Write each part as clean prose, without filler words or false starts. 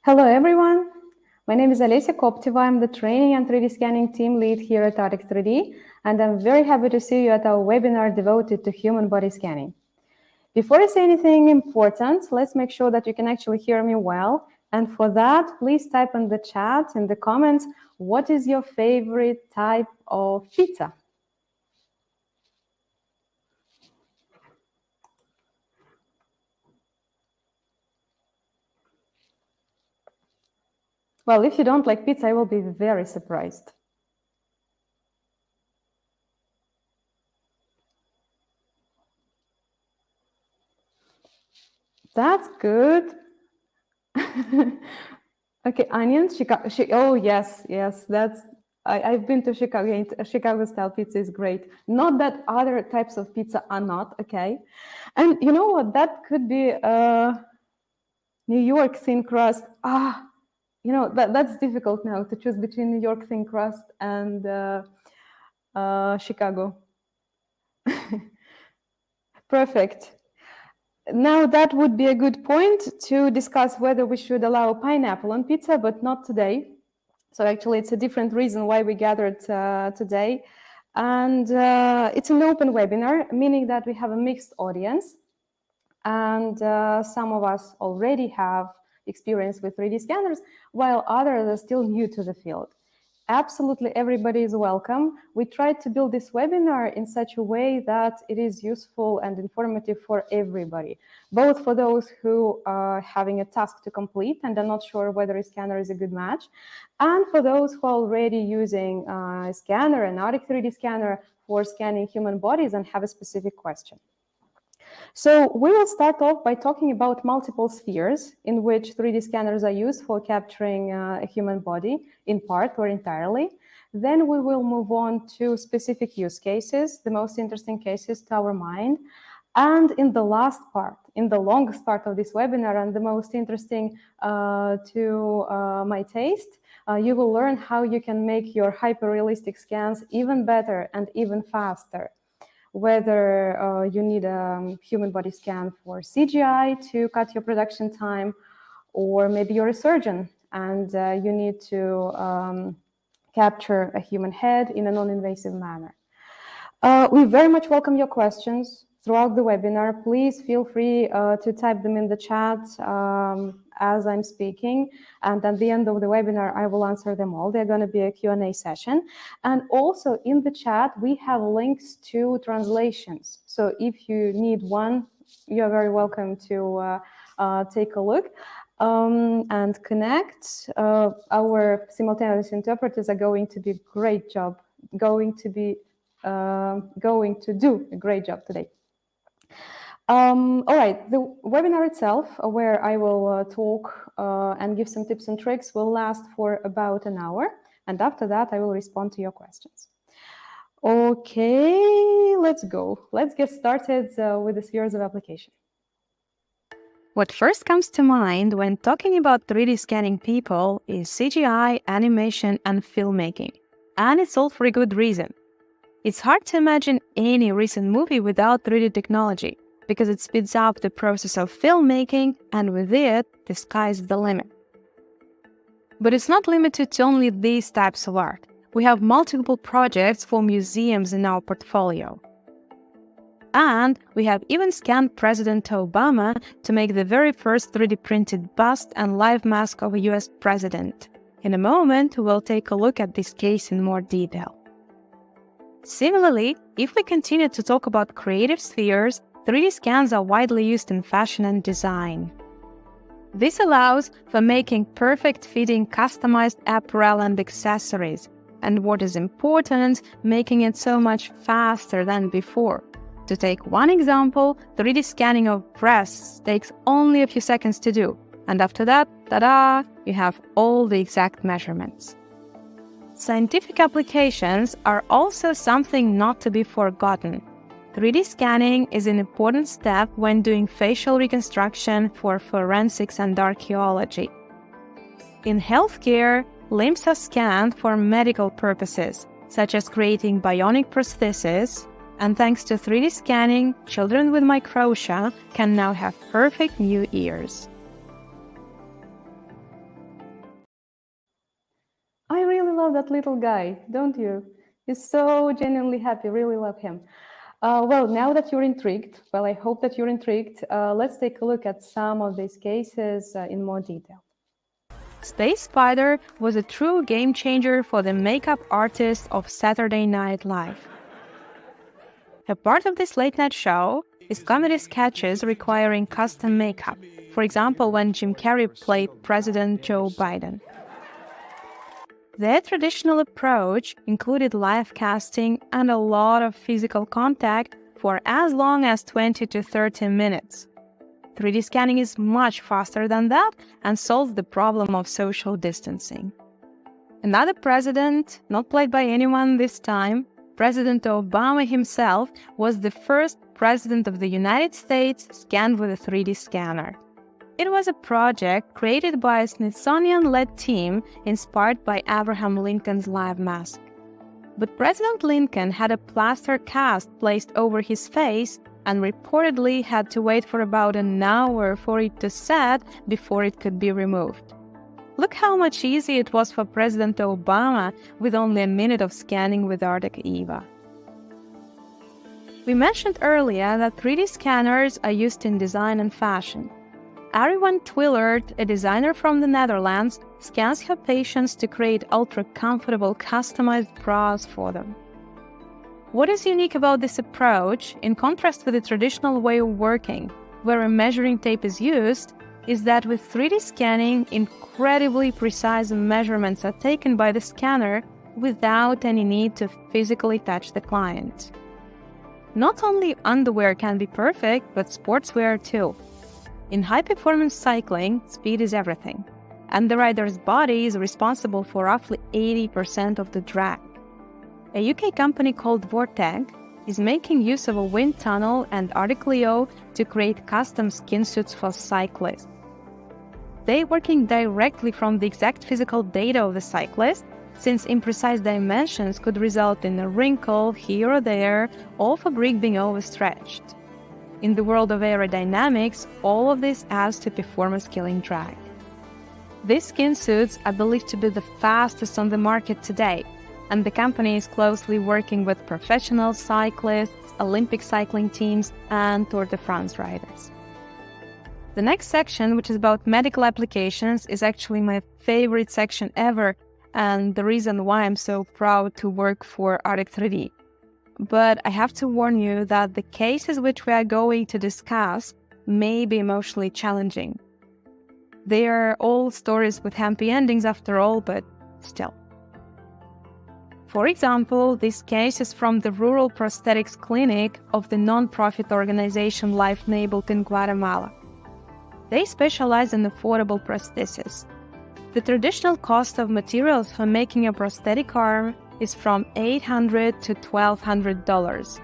Hello, everyone. My name is Olesya Kopteva. I'm the Training and 3D Scanning Team Lead here at Artec 3D, and I'm very happy to see you at our webinar devoted to human body scanning. Before I say anything important, let's make sure that you can actually hear me well. And for that, please type in the chat, in the comments, what is your favorite type of pizza? Well, if you don't like pizza, I will be very surprised. That's good. Okay, onions, Chicago. Oh, yes, that's. I've been to Chicago. Chicago-style pizza is great. Not that other types of pizza are not, okay? And you know what? That could be New York thin crust. You know, that's difficult now to choose between New York thin crust and Chicago. Perfect. Now that would be a good point to discuss whether we should allow pineapple on pizza, but not today. So actually, it's a different reason why we gathered today. And it's an open webinar, meaning that we have a mixed audience. And some of us already have experience with 3D scanners, while others are still new to the field. Absolutely everybody is welcome. We tried to build this webinar in such a way that it is useful and informative for everybody, both for those who are having a task to complete and are not sure whether a scanner is a good match, and for those who are already using a scanner, an Artec 3D scanner for scanning human bodies and have a specific question. So we will start off by talking about multiple spheres in which 3D scanners are used for capturing a human body in part or entirely. Then we will move on to specific use cases, the most interesting cases to our mind. And in the last part, in the longest part of this webinar and the most interesting to my taste, you will learn how you can make your hyper-realistic scans even better and even faster. Whether you need a human body scan for CGI to cut your production time, or maybe you're a surgeon and you need to capture a human head in a non-invasive manner. We very much welcome your questions throughout the webinar. Please feel free to type them in the chat as I'm speaking. And at the end of the webinar, I will answer them all. They're going to be a Q&A session. And also in the chat, we have links to translations. So if you need one, you're very welcome to take a look and connect. Our simultaneous interpreters are going to do a great job today. All right, the webinar itself, where I will talk and give some tips and tricks, will last for about an hour. And after that, I will respond to your questions. Okay, let's go. Let's get started with the spheres of application. What first comes to mind when talking about 3D scanning people is CGI, animation, and filmmaking. And it's all for a good reason. It's hard to imagine any recent movie without 3D technology, because it speeds up the process of filmmaking, and with it, the sky's the limit. But it's not limited to only these types of art. We have multiple projects for museums in our portfolio. And we have even scanned President Obama to make the very first 3D printed bust and live mask of a US president. In a moment, we'll take a look at this case in more detail. Similarly, if we continue to talk about creative spheres, 3D scans are widely used in fashion and design. This allows for making perfect-fitting customized apparel and accessories, and what is important, making it so much faster than before. To take one example, 3D scanning of breasts takes only a few seconds to do, And after that, ta-da, you have all the exact measurements. Scientific applications are also something not to be forgotten. 3D scanning is an important step when doing facial reconstruction for forensics and archaeology. In healthcare, limbs are scanned for medical purposes, such as creating bionic prostheses, and thanks to 3D scanning, children with microtia can now have perfect new ears. I really love that little guy, don't you? He's so genuinely happy, really love him. Well, now that you're intrigued, well, I hope that you're intrigued, let's take a look at some of these cases in more detail. Space Spider was a true game changer for the makeup artist of Saturday Night Live. A part of this late-night show is comedy sketches requiring custom makeup, for example, when Jim Carrey played President Joe Biden. Their traditional approach included live casting and a lot of physical contact for as long as 20 to 30 minutes. 3D scanning is much faster than that and solves the problem of social distancing. Another president, not played by anyone this time, President Obama himself, was the first president of the United States scanned with a 3D scanner. It was a project created by a Smithsonian-led team inspired by Abraham Lincoln's live mask. But President Lincoln had a plaster cast placed over his face and reportedly had to wait for about an hour for it to set before it could be removed. Look how much easier it was for President Obama with only a minute of scanning with Artec EVA. We mentioned earlier that 3D scanners are used in design and fashion. Ari van Twillert, a designer from the Netherlands, scans her patients to create ultra-comfortable customized bras for them. What is unique about this approach, in contrast with the traditional way of working, where a measuring tape is used, is that with 3D scanning, incredibly precise measurements are taken by the scanner without any need to physically touch the client. Not only underwear can be perfect, but sportswear too. In high-performance cycling, speed is everything, and the rider's body is responsible for roughly 80% of the drag. A UK company called Vortec is making use of a wind tunnel and Artec Leo to create custom skin suits for cyclists. They're working directly from the exact physical data of the cyclist, since imprecise dimensions could result in a wrinkle here or there, or fabric being overstretched. In the world of aerodynamics, all of this adds to performance-killing drag. These skin suits are believed to be the fastest on the market today, and the company is closely working with professional cyclists, Olympic cycling teams, and Tour de France riders. The next section, which is about medical applications, is actually my favorite section ever, and the reason why I'm so proud to work for Artec 3D. But I have to warn you that the cases which we are going to discuss may be emotionally challenging. They are all stories with happy endings after all, but still. For example, this case is from the rural prosthetics clinic of the non-profit organization Life Enabled in Guatemala. They specialize in affordable prosthesis. The traditional cost of materials for making a prosthetic arm is from $800 to $1,200.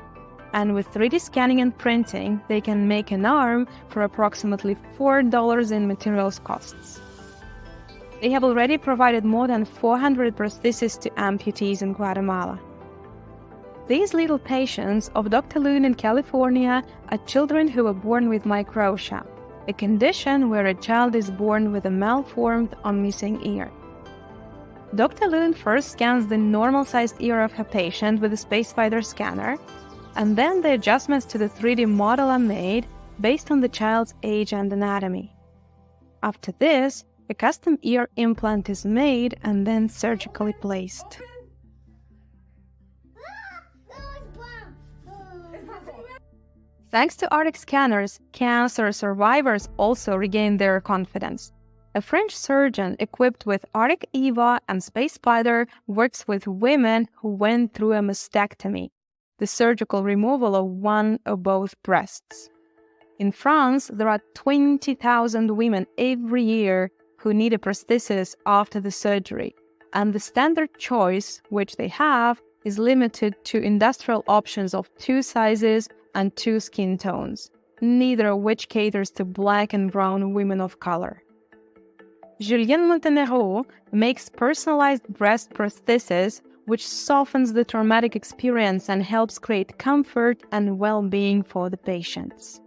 And with 3D scanning and printing, they can make an arm for approximately $4 in materials costs. They have already provided more than 400 prostheses to amputees in Guatemala. These little patients of Dr. Loon in California are children who were born with microtia, a condition where a child is born with a malformed or missing ear. Dr. Loon first scans the normal-sized ear of her patient with a Space Spider scanner, and then the adjustments to the 3D model are made based on the child's age and anatomy. After this, a custom ear implant is made and then surgically placed. Thanks to Artec scanners, cancer survivors also regain their confidence. A French surgeon equipped with Artec EVA and Space Spider works with women who went through a mastectomy, the surgical removal of one or both breasts. In France, there are 20,000 women every year who need a prosthesis after the surgery, and the standard choice which they have is limited to industrial options of 2 sizes and 2 skin tones, neither of which caters to black and brown women of color. Julien Montenegro makes personalized breast prosthesis which softens the traumatic experience and helps create comfort and well-being for the patients.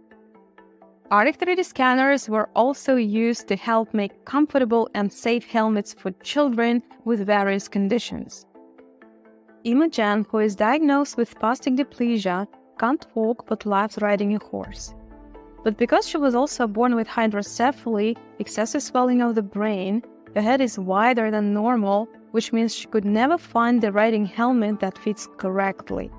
Artec 3D scanners were also used to help make comfortable and safe helmets for children with various conditions. Imogen, who is diagnosed with spastic diplegia, can't walk but loves riding a horse. But because she was also born with hydrocephaly, excessive swelling of the brain, her head is wider than normal, which means she could never find the riding helmet that fits correctly.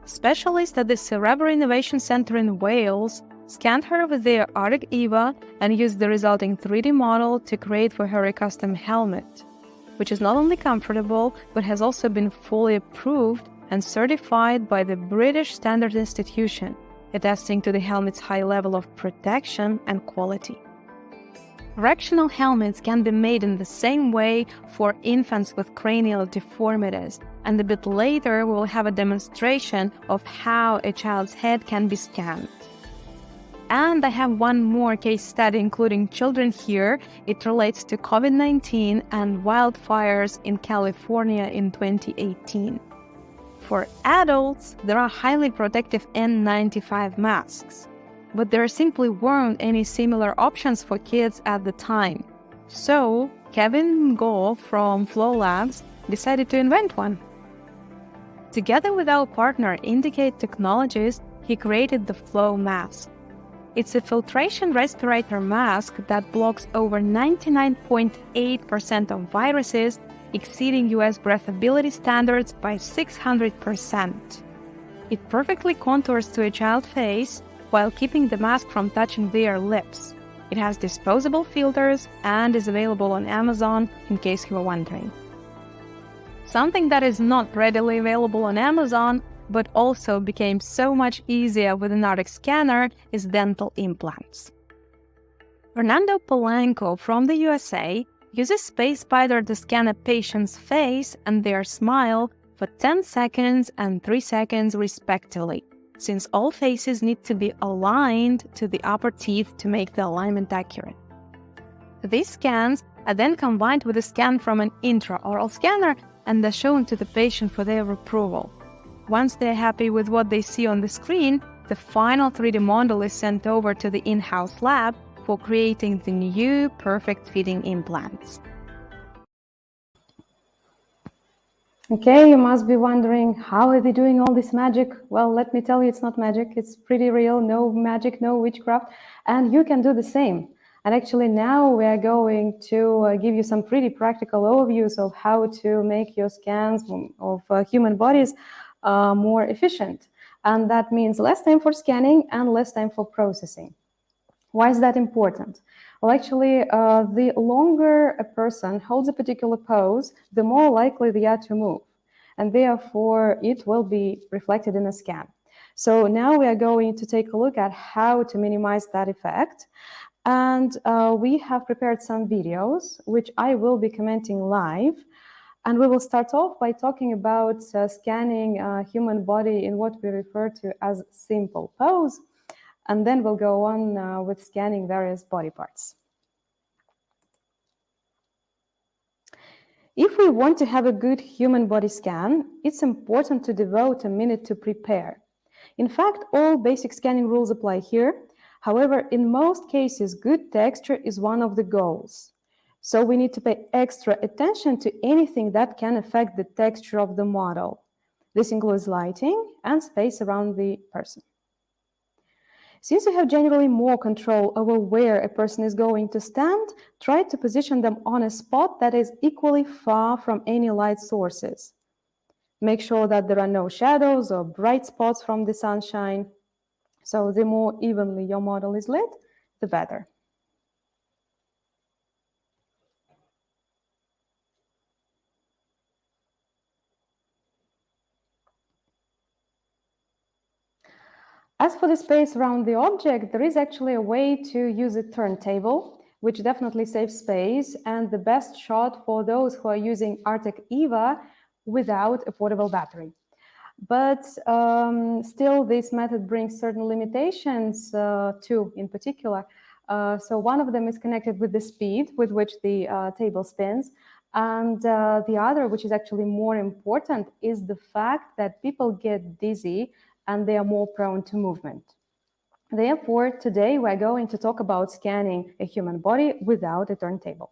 Specialists at the Cerebral Innovation Center in Wales scanned her with their Artec EVA and used the resulting 3D model to create for her a custom helmet, which is not only comfortable but has also been fully approved and certified by the British Standards Institution, attesting to the helmet's high level of protection and quality. Correctional helmets can be made in the same way for infants with cranial deformities, and a bit later we will have a demonstration of how a child's head can be scanned. And I have one more case study including children here. It relates to COVID-19 and wildfires in California in 2018. For adults, there are highly protective N95 masks, but there simply weren't any similar options for kids at the time. So, Kevin Go from Flow Labs decided to invent one. Together with our partner Indicate Technologies, he created the Flow mask. It's a filtration respirator mask that blocks over 99.8% of viruses, exceeding US breathability standards by 600%. It perfectly contours to a child's face while keeping the mask from touching their lips. It has disposable filters and is available on Amazon in case you were wondering. Something that is not readily available on Amazon but also became so much easier with an Artec scanner is dental implants. Fernando Polanco from the USA uses Space Spider to scan a patient's face and their smile for 10 seconds and 3 seconds respectively, since all faces need to be aligned to the upper teeth to make the alignment accurate. These scans are then combined with a scan from an intraoral scanner and are shown to the patient for their approval. Once they're happy with what they see on the screen, the final 3D model is sent over to the in-house lab for creating the new perfect-fitting implants. Okay, you must be wondering, how are they doing all this magic? Well, let me tell you, it's not magic. It's pretty real, no magic, no witchcraft, and you can do the same. And actually now we are going to give you some pretty practical overviews of how to make your scans of human bodies more efficient. And that means less time for scanning and less time for processing. Why is that important? Well, actually, the longer a person holds a particular pose, the more likely they are to move. And therefore, it will be reflected in a scan. So now we are going to take a look at how to minimize that effect. And we have prepared some videos, which I will be commenting live. And we will start off by talking about scanning human body in what we refer to as simple pose. And then we'll go on with scanning various body parts. If we want to have a good human body scan, it's important to devote a minute to prepare. In fact, all basic scanning rules apply here. However, in most cases, good texture is one of the goals. So we need to pay extra attention to anything that can affect the texture of the model. This includes lighting and space around the person. Since you have generally more control over where a person is going to stand, try to position them on a spot that is equally far from any light sources. Make sure that there are no shadows or bright spots from the sunshine. So the more evenly your model is lit, the better. As for the space around the object, there is actually a way to use a turntable, which definitely saves space, and the best shot for those who are using Artec EVA without a portable battery. But still, this method brings certain limitations, two in particular. So one of them is connected with the speed with which the table spins. And the other, which is actually more important, is the fact that people get dizzy and they are more prone to movement. Therefore, today we're going to talk about scanning a human body without a turntable.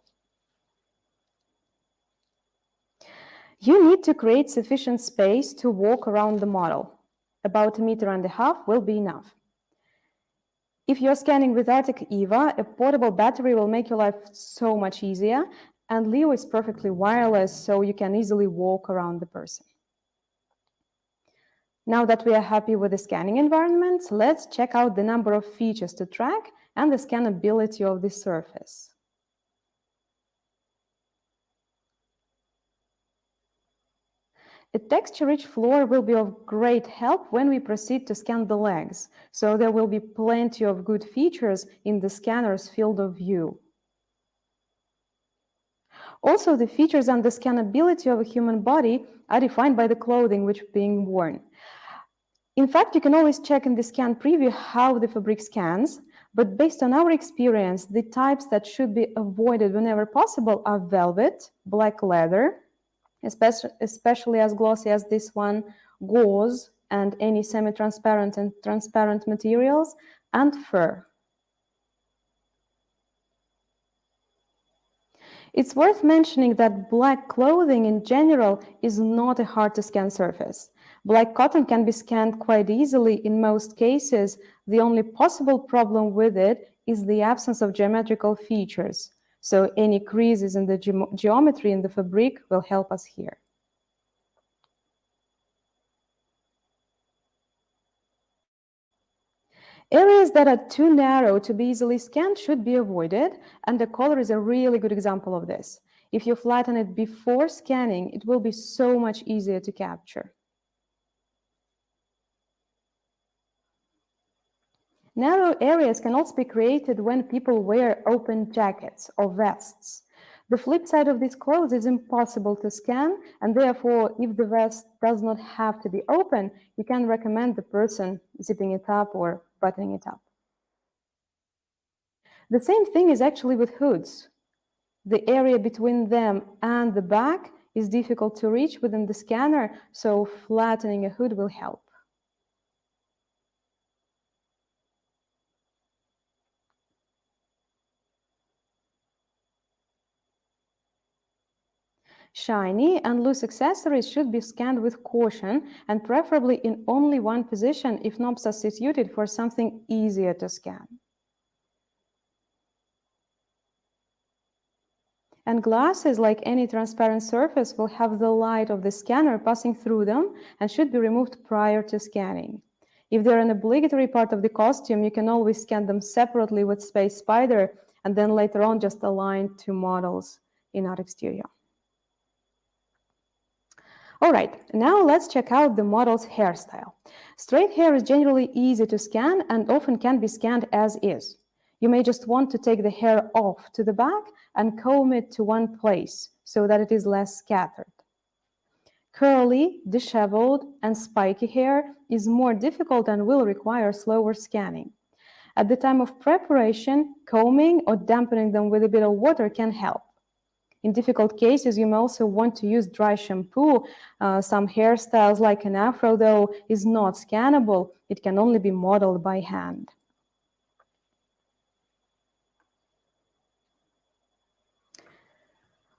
You need to create sufficient space to walk around the model. About 1.5 meters will be enough. If you're scanning with Artec EVA, a portable battery will make your life so much easier, and Leo is perfectly wireless, so you can easily walk around the person. Now that we are happy with the scanning environment, let's check out the number of features to track and the scannability of the surface. A texture-rich floor will be of great help when we proceed to scan the legs, so there will be plenty of good features in the scanner's field of view. Also, the features and the scannability of a human body are defined by the clothing which is being worn. In fact, you can always check in the scan preview how the fabric scans, but based on our experience, the types that should be avoided whenever possible are velvet, black leather, especially as glossy as this one, gauze, and any semi-transparent and transparent materials, and fur. It's worth mentioning that black clothing in general is not a hard-to-scan surface. Black cotton can be scanned quite easily in most cases. The only possible problem with it is the absence of geometrical features. So any creases in the geometry in the fabric will help us here. Areas that are too narrow to be easily scanned should be avoided, and the collar is a really good example of this. If you flatten it before scanning, it will be so much easier to capture. Narrow areas can also be created when people wear open jackets or vests. The flip side of these clothes is impossible to scan, and therefore, if the vest does not have to be open, you can recommend the person zipping it up or buttoning it up. The same thing is actually with hoods. The area between them and the back is difficult to reach within the scanner, so flattening a hood will help. Shiny and loose accessories should be scanned with caution and preferably in only one position if not substituted for something easier to scan. And glasses, like any transparent surface, will have the light of the scanner passing through them and should be removed prior to scanning. If they're an obligatory part of the costume, you can always scan them separately with Space Spider and then later on just align two models in Artec Studio. All right, now let's check out the model's hairstyle. Straight hair is generally easy to scan and often can be scanned as is. You may just want to take the hair off to the back and comb it to one place so that it is less scattered. Curly, disheveled, and spiky hair is more difficult and will require slower scanning. At the time of preparation, combing or dampening them with a bit of water can help. In difficult cases, you may also want to use dry shampoo. Some hairstyles, like an afro, though, is not scannable. It can only be modeled by hand.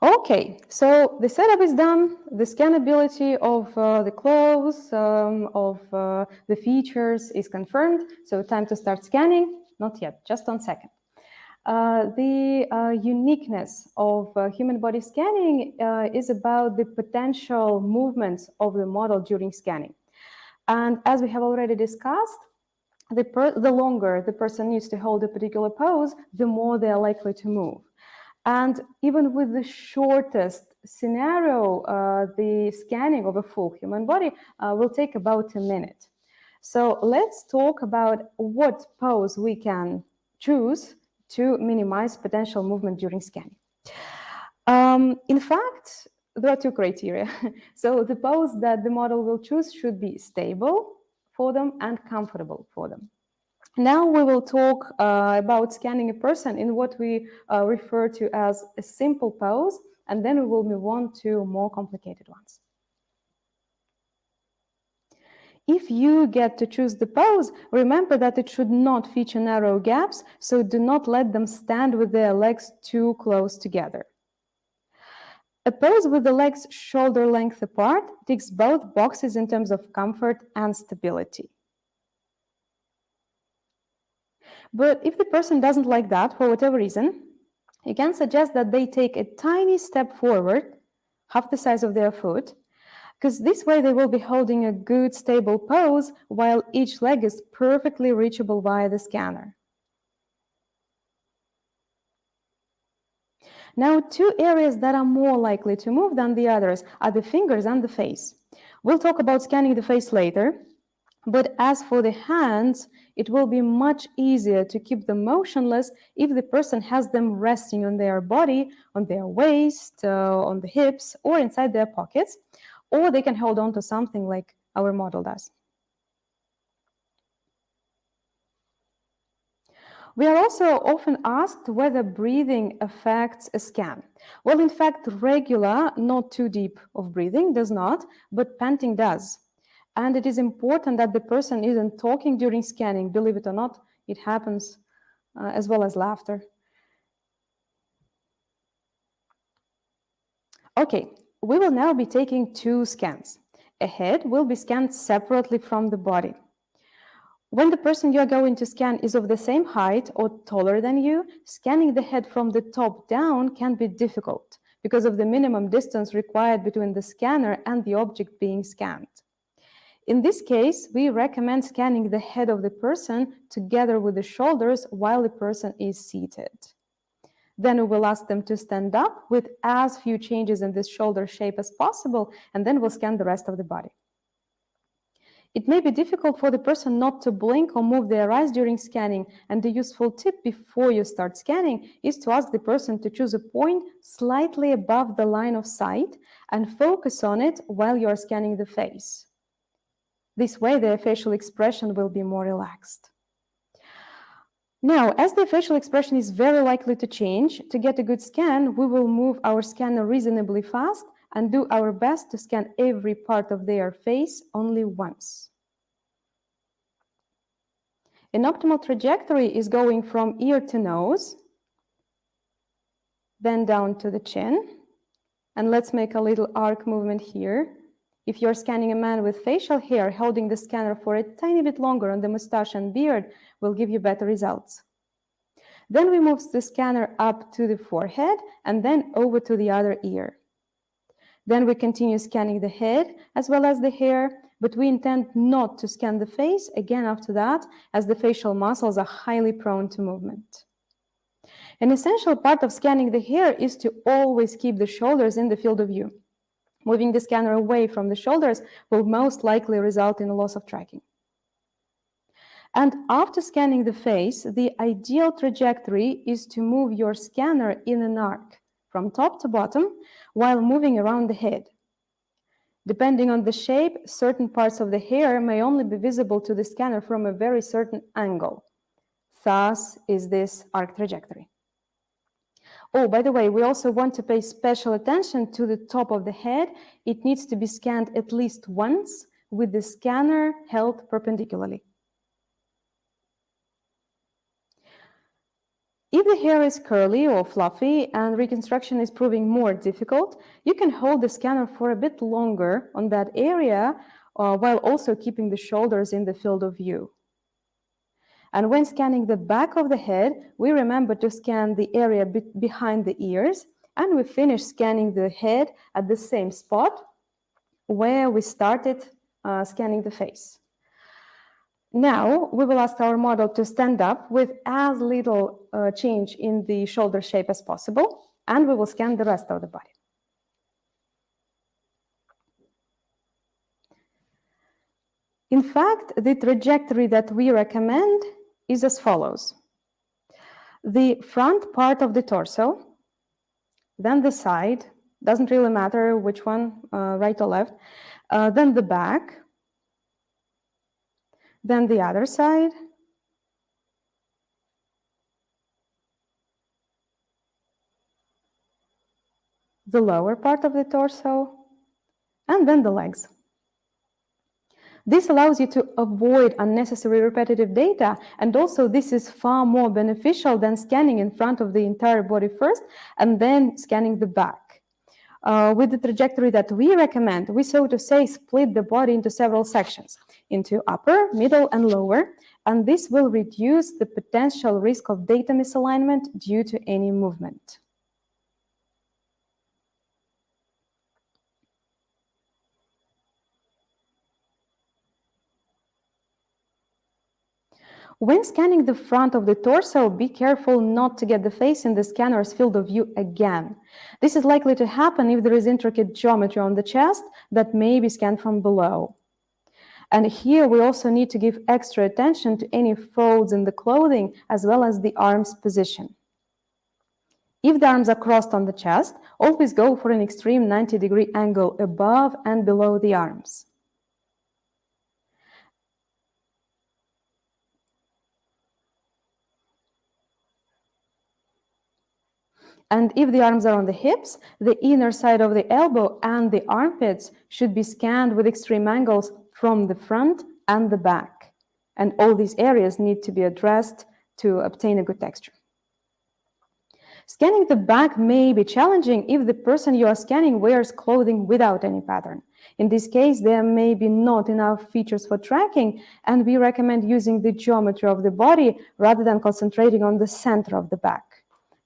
Okay, so the setup is done. The scannability of the clothes, of the features is confirmed. So time to start scanning. Not yet, just 1 second. The uniqueness of human body scanning is about the potential movements of the model during scanning. And as we have already discussed, the longer the person needs to hold a particular pose, the more they are likely to move. And even with the shortest scenario, the scanning of a full human body will take about 1 minute. So let's talk about what pose we can choose to minimize potential movement during scanning. In fact, there are two criteria. So the pose that the model will choose should be stable for them and comfortable for them. Now we will talk about scanning a person in what we refer to as a simple pose, and then we will move on to more complicated ones. If you get to choose the pose, remember that it should not feature narrow gaps, so do not let them stand with their legs too close together. A pose with the legs shoulder length apart ticks both boxes in terms of comfort and stability. But if the person doesn't like that for whatever reason, you can suggest that they take a tiny step forward, half the size of their foot, because this way they will be holding a good stable pose while each leg is perfectly reachable via the scanner. Now, two areas that are more likely to move than the others are the fingers and the face. We'll talk about scanning the face later, but as for the hands, it will be much easier to keep them motionless if the person has them resting on their body, on their waist, on the hips, or inside their pockets, or they can hold on to something like our model does. We are also often asked whether breathing affects a scan. Well, in fact, regular, not too deep of breathing does not, but panting does. And it is important that the person isn't talking during scanning. Believe it or not, it happens as well as laughter. Okay, we will now be taking two scans. A head will be scanned separately from the body. When the person you are going to scan is of the same height or taller than you, scanning the head from the top down can be difficult because of the minimum distance required between the scanner and the object being scanned. In this case, we recommend scanning the head of the person together with the shoulders while the person is seated. Then we will ask them to stand up with as few changes in this shoulder shape as possible, and then we'll scan the rest of the body. It may be difficult for the person not to blink or move their eyes during scanning, and the useful tip before you start scanning is to ask the person to choose a point slightly above the line of sight and focus on it while you are scanning the face. This way, their facial expression will be more relaxed. Now, as the facial expression is very likely to change, to get a good scan, we will move our scanner reasonably fast and do our best to scan every part of their face only once. An optimal trajectory is going from ear to nose, then down to the chin. And let's make a little arc movement here. If you're scanning a man with facial hair, holding the scanner for a tiny bit longer on the mustache and beard will give you better results. Then we move the scanner up to the forehead and then over to the other ear. Then we continue scanning the head as well as the hair, but we intend not to scan the face again after that, as the facial muscles are highly prone to movement. An essential part of scanning the hair is to always keep the shoulders in the field of view. Moving the scanner away from the shoulders will most likely result in a loss of tracking. And after scanning the face, the ideal trajectory is to move your scanner in an arc from top to bottom while moving around the head. Depending on the shape, certain parts of the hair may only be visible to the scanner from a very certain angle. Thus is this arc trajectory. Oh, by the way, we also want to pay special attention to the top of the head. It needs to be scanned at least once with the scanner held perpendicularly. If the hair is curly or fluffy and reconstruction is proving more difficult, you can hold the scanner for a bit longer on that area while also keeping the shoulders in the field of view. And when scanning the back of the head, we remember to scan the area behind the ears, and we finish scanning the head at the same spot where we started scanning the face. Now, we will ask our model to stand up with as little change in the shoulder shape as possible, and we will scan the rest of the body. In In fact, the trajectory that we recommend is as follows. The front part of the torso, then the side, doesn't really matter which one, right or left, then the back, then the other side, the lower part of the torso, and then the legs. This allows you to avoid unnecessary repetitive data, and also this is far more beneficial than scanning in front of the entire body first and then scanning the back. With the trajectory that we recommend, we so to say split the body into several sections, into upper, middle, and lower, and this will reduce the potential risk of data misalignment due to any movement. When scanning the front of the torso, be careful not to get the face in the scanner's field of view again. This is likely to happen if there is intricate geometry on the chest that may be scanned from below. And here we also need to give extra attention to any folds in the clothing as well as the arm's position. If the arms are crossed on the chest, always go for an extreme 90-degree angle above and below the arms. And if the arms are on the hips, the inner side of the elbow and the armpits should be scanned with extreme angles from the front and the back. And all these areas need to be addressed to obtain a good texture. Scanning the back may be challenging if the person you are scanning wears clothing without any pattern. In this case, there may be not enough features for tracking, and we recommend using the geometry of the body rather than concentrating on the center of the back.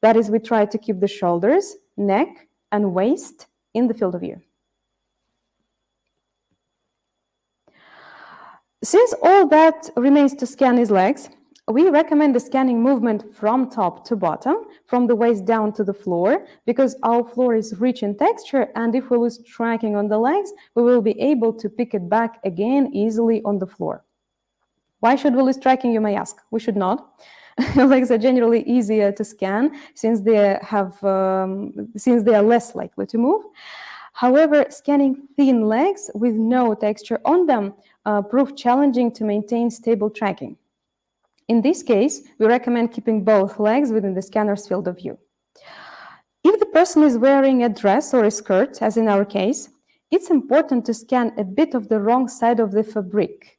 That is, we try to keep the shoulders, neck, and waist in the field of view. Since all that remains to scan is legs, we recommend the scanning movement from top to bottom, from the waist down to the floor, because our floor is rich in texture, and if we lose tracking on the legs, we will be able to pick it back again easily on the floor. Why should we lose tracking, you may ask? We should not. Legs are generally easier to scan since they are less likely to move. However, scanning thin legs with no texture on them prove challenging to maintain stable tracking. In this case, we recommend keeping both legs within the scanner's field of view. If the person is wearing a dress or a skirt, as in our case, it's important to scan a bit of the wrong side of the fabric.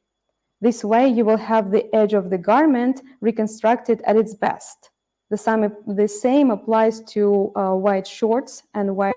This way, you will have the edge of the garment reconstructed at its best. The same applies to white shorts and white.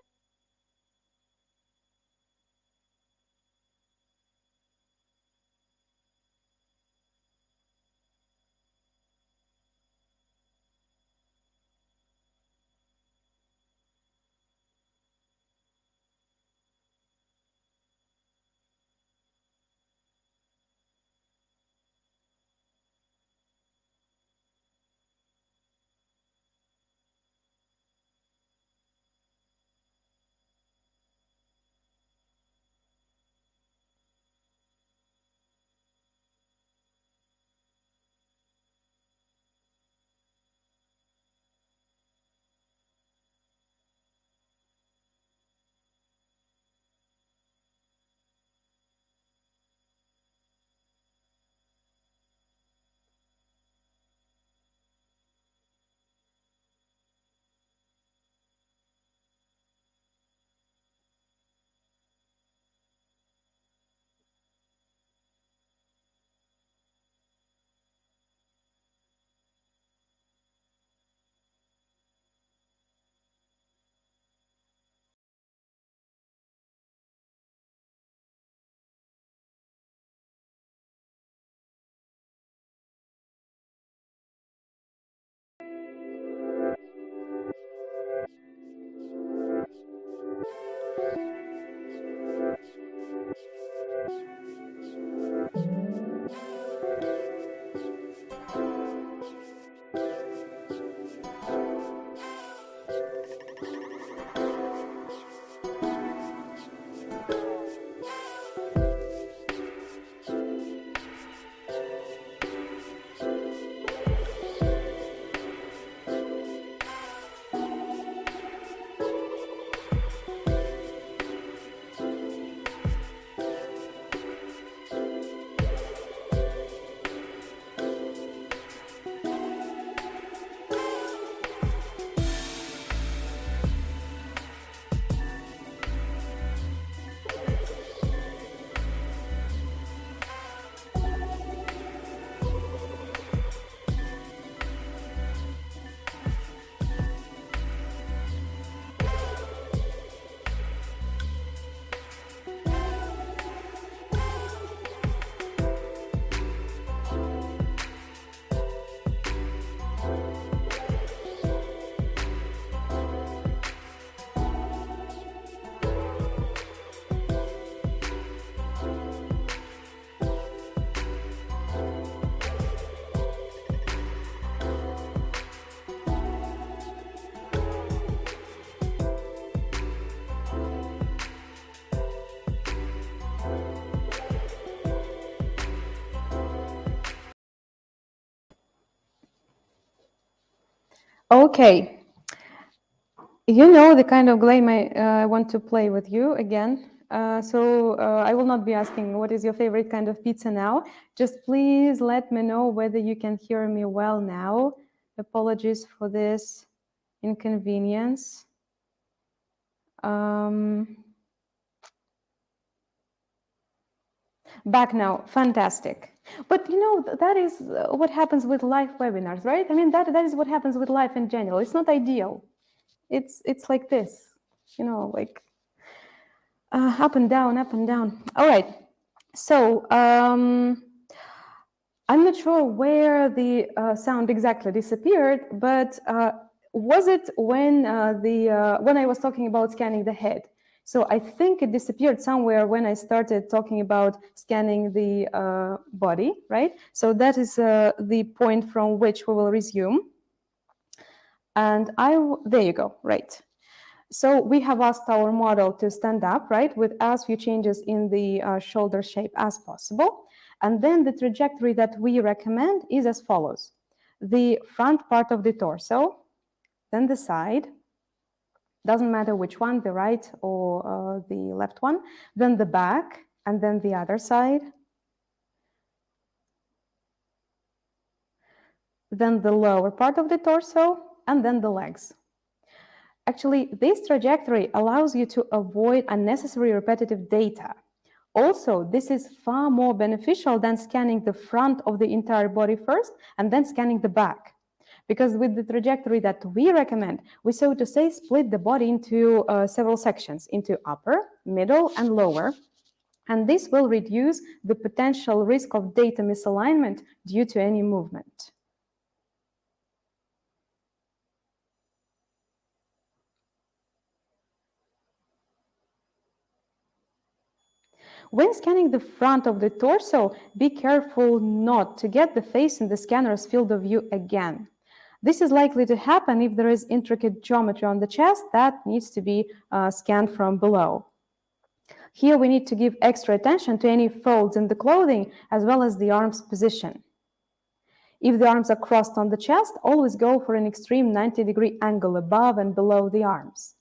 Okay, you know the kind of game I want to play with you again. I will not be asking what is your favorite kind of pizza now. Just please let me know whether you can hear me well now. Apologies for this inconvenience. Back now, fantastic. But you know, that is what happens with live webinars, right? I mean, that is what happens with life in general. It's not ideal. It's like this, you know, like up and down, up and down. All right. So I'm not sure where the sound exactly disappeared, but was it when when I was talking about scanning the head? So I think it disappeared somewhere when I started talking about scanning the body, right? So that is the point from which we will resume. And there you go, right. So we have asked our model to stand up, right, with as few changes in the shoulder shape as possible. And then the trajectory that we recommend is as follows. The front part of the torso, then the side, doesn't matter which one, the right or the left one, then the back, and then the other side, then the lower part of the torso, and then the legs. Actually, this trajectory allows you to avoid unnecessary repetitive data. Also, this is far more beneficial than scanning the front of the entire body first and then scanning the back. Because with the trajectory that we recommend, we, so to say, split the body into several sections, into upper, middle, and lower. And this will reduce the potential risk of data misalignment due to any movement. When scanning the front of the torso, be careful not to get the face in the scanner's field of view again. This is likely to happen if there is intricate geometry on the chest that needs to be scanned from below. Here we need to give extra attention to any folds in the clothing as well as the arm's position. If the arms are crossed on the chest, always go for an extreme 90-degree angle above and below the arms.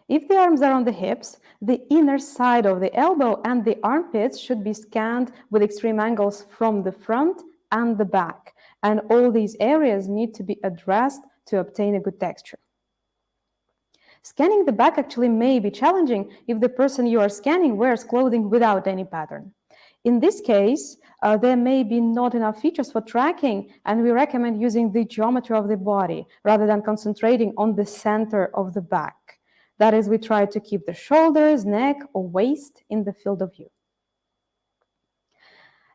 If the arms are on the hips, the inner side of the elbow and the armpits should be scanned with extreme angles from the front and the back. And all these areas need to be addressed to obtain a good texture. Scanning the back actually may be challenging if the person you are scanning wears clothing without any pattern. In this case, there may be not enough features for tracking, and we recommend using the geometry of the body rather than concentrating on the center of the back. That is, we try to keep the shoulders, neck, or waist in the field of view.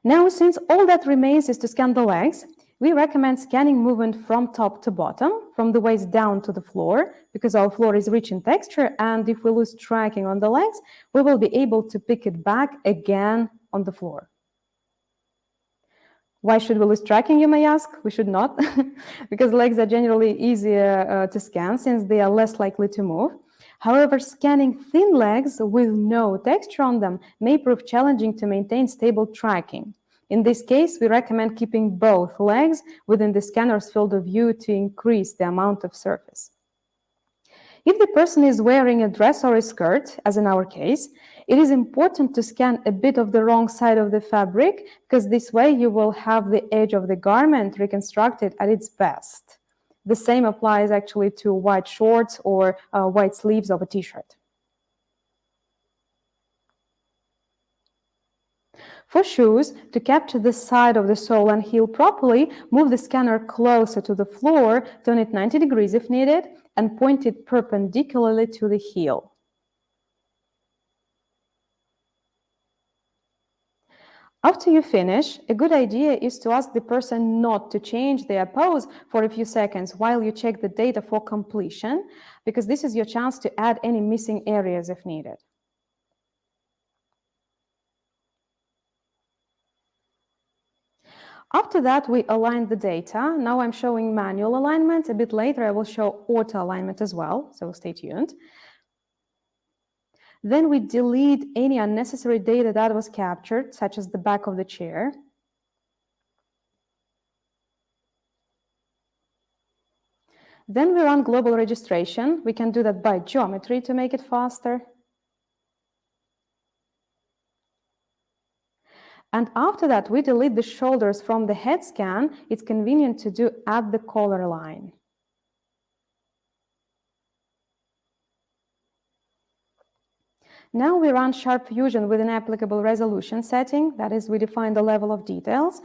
Now, since all that remains is to scan the legs, we recommend scanning movement from top to bottom, from the waist down to the floor, because our floor is rich in texture, and if we lose tracking on the legs, we will be able to pick it back again on the floor. Why should we lose tracking, you may ask? We should not, because legs are generally easier to scan since they are less likely to move. However, scanning thin legs with no texture on them may prove challenging to maintain stable tracking. In this case, we recommend keeping both legs within the scanner's field of view to increase the amount of surface. If the person is wearing a dress or a skirt, as in our case, it is important to scan a bit of the wrong side of the fabric, because this way you will have the edge of the garment reconstructed at its best. The same applies actually to white shorts or white sleeves of a t-shirt. For shoes, to capture the side of the sole and heel properly, move the scanner closer to the floor, turn it 90 degrees if needed, and point it perpendicularly to the heel. After you finish, a good idea is to ask the person not to change their pose for a few seconds while you check the data for completion, because this is your chance to add any missing areas if needed. After that, we align the data. Now I'm showing manual alignment. A bit later, I will show auto alignment as well, so stay tuned. Then we delete any unnecessary data that was captured, such as the back of the chair. Then we run global registration. We can do that by geometry to make it faster. And after that, we delete the shoulders from the head scan. It's convenient to do at the collar line. Now we run Sharp Fusion with an applicable resolution setting. That is, we define the level of details.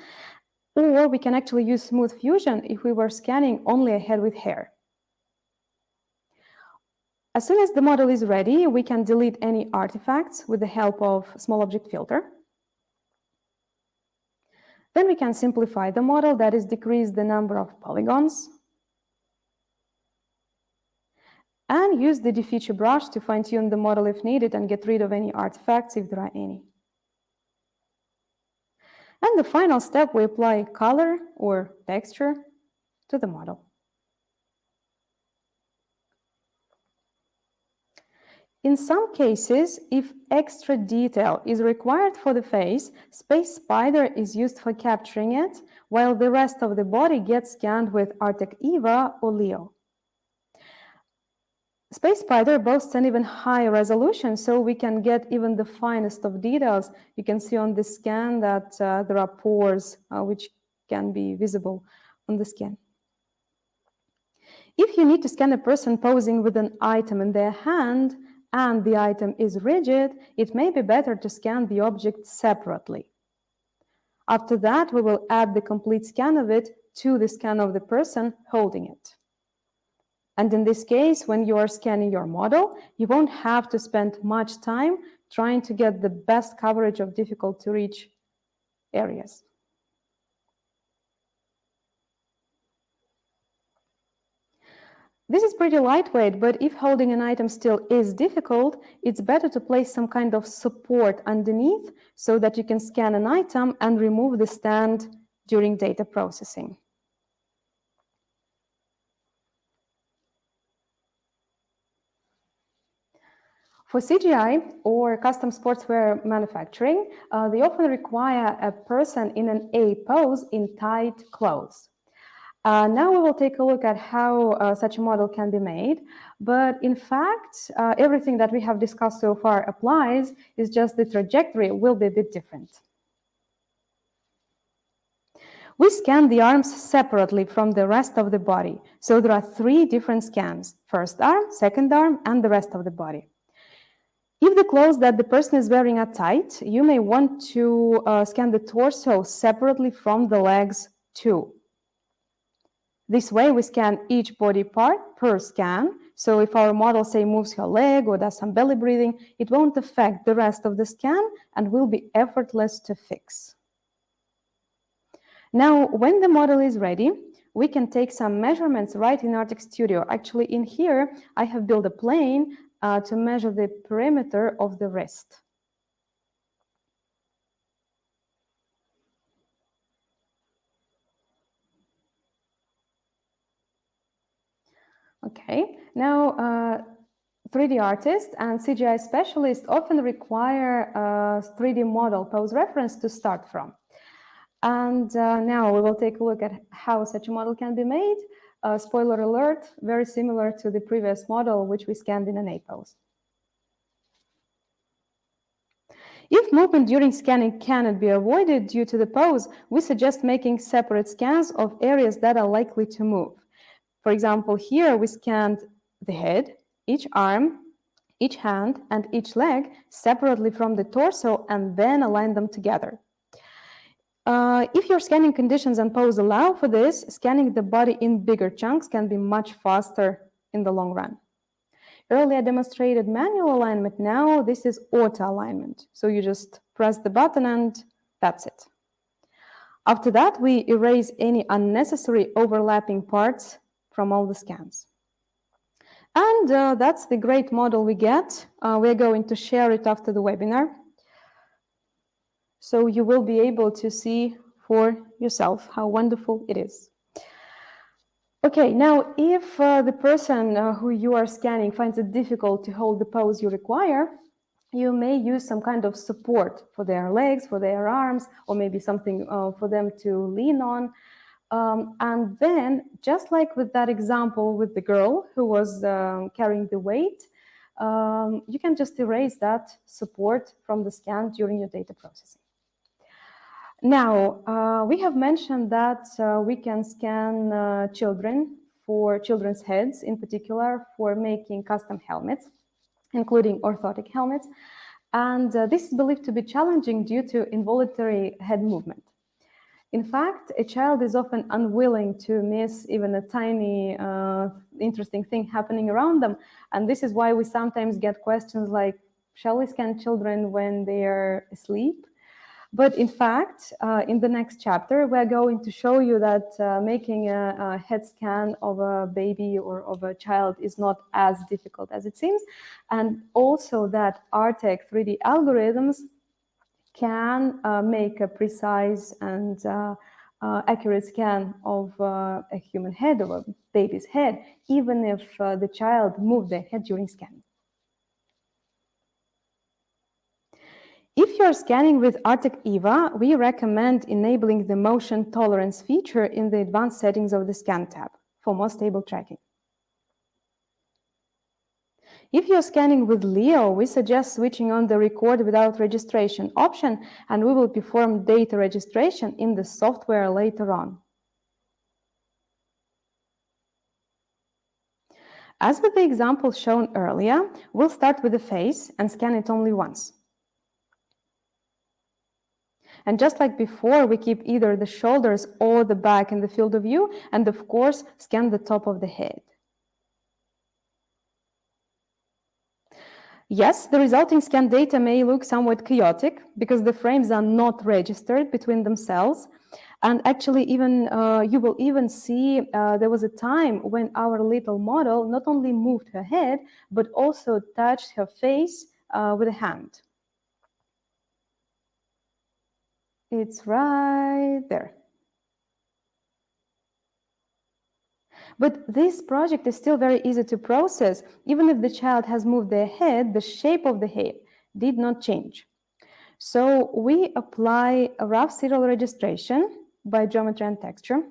Or we can actually use Smooth Fusion if we were scanning only a head with hair. As soon as the model is ready, we can delete any artifacts with the help of Small Object Filter. Then we can simplify the model, that is, decrease the number of polygons. And use the defeature brush to fine-tune the model if needed and get rid of any artifacts if there are any. And the final step, we apply color or texture to the model. In some cases, if extra detail is required for the face, Space Spider is used for capturing it, while the rest of the body gets scanned with Artec Eva or Leo. Space Spider boasts an even higher resolution, so we can get even the finest of details. You can see on the scan that there are pores which can be visible on the scan. If you need to scan a person posing with an item in their hand and the item is rigid, it may be better to scan the object separately. After that, we will add the complete scan of it to the scan of the person holding it. And in this case, when you are scanning your model, you won't have to spend much time trying to get the best coverage of difficult to reach areas. This is pretty lightweight, but if holding an item still is difficult, it's better to place some kind of support underneath so that you can scan an item and remove the stand during data processing. For CGI or custom sportswear manufacturing, they often require a person in an A pose in tight clothes. Now we will take a look at how such a model can be made, but in fact, everything that we have discussed so far applies, it's just the trajectory will be a bit different. We scan the arms separately from the rest of the body, so there are 3 different scans: first arm, second arm, and the rest of the body. If the clothes that the person is wearing are tight, you may want to scan the torso separately from the legs too. This way, we scan each body part per scan. So if our model, say, moves her leg or does some belly breathing, it won't affect the rest of the scan and will be effortless to fix. Now, when the model is ready, we can take some measurements right in Artec Studio. Actually, in here, I have built a plane to measure the perimeter of the wrist. Okay, now 3D artists and CGI specialists often require a 3D model pose reference to start from. And now we will take a look at how such a model can be made. Spoiler alert, very similar to the previous model, which we scanned in an A pose. If movement during scanning cannot be avoided due to the pose, we suggest making separate scans of areas that are likely to move. For example, here we scanned the head, each arm, each hand, and each leg separately from the torso and then aligned them together. If your scanning conditions and pose allow for this, scanning the body in bigger chunks can be much faster in the long run. Earlier demonstrated manual alignment, now this is auto alignment. So you just press the button and that's it. After that, we erase any unnecessary overlapping parts from all the scans. And that's the great model we get. We're going to share it after the webinar. So you will be able to see for yourself how wonderful it is. Okay, now if the person who you are scanning finds it difficult to hold the pose you require, you may use some kind of support for their legs, for their arms, or maybe something for them to lean on. And then, just like with that example with the girl who was carrying the weight, you can just erase that support from the scan during your data processing. Now, we have mentioned that we can scan children for children's heads, in particular for making custom helmets, including orthotic helmets. And this is believed to be challenging due to involuntary head movement. In fact, a child is often unwilling to miss even a tiny interesting thing happening around them. And this is why we sometimes get questions like, shall we scan children when they are asleep? But in fact, in the next chapter, we're going to show you that making a head scan of a baby or of a child is not as difficult as it seems. And also that Artec 3D algorithms can make a precise and accurate scan of a human head, of a baby's head, even if the child moved their head during scanning. If you're scanning with Artec EVA, we recommend enabling the motion tolerance feature in the advanced settings of the Scan tab for more stable tracking. If you're scanning with Leo, we suggest switching on the record without registration option, and we will perform data registration in the software later on. As with the example shown earlier, we'll start with the face and scan it only once. And just like before, we keep either the shoulders or the back in the field of view, and of course, scan the top of the head. Yes, the resulting scan data may look somewhat chaotic because the frames are not registered between themselves. And actually, even you will even see there was a time when our little model not only moved her head, but also touched her face with a hand. It's right there. But this project is still very easy to process. Even if the child has moved their head, the shape of the head did not change. So we apply a rough serial registration by geometry and texture.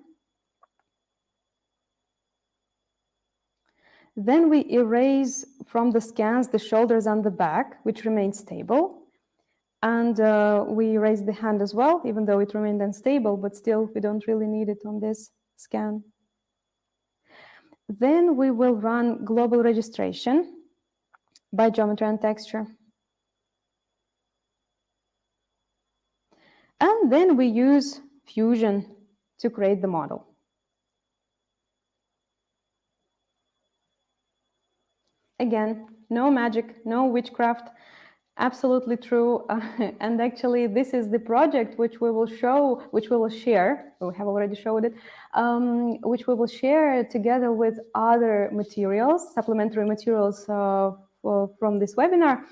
Then we erase from the scans the shoulders and the back, which remain stable. And we erase the hand as well, even though it remained unstable, but still we don't really need it on this scan. Then we will run global registration by geometry and texture. And then we use Fusion to create the model. Again, no magic, no witchcraft, absolutely true. And actually, this is the project which we will show, which we will share. We have already showed it, which we will share together with other materials, supplementary materials from this webinar.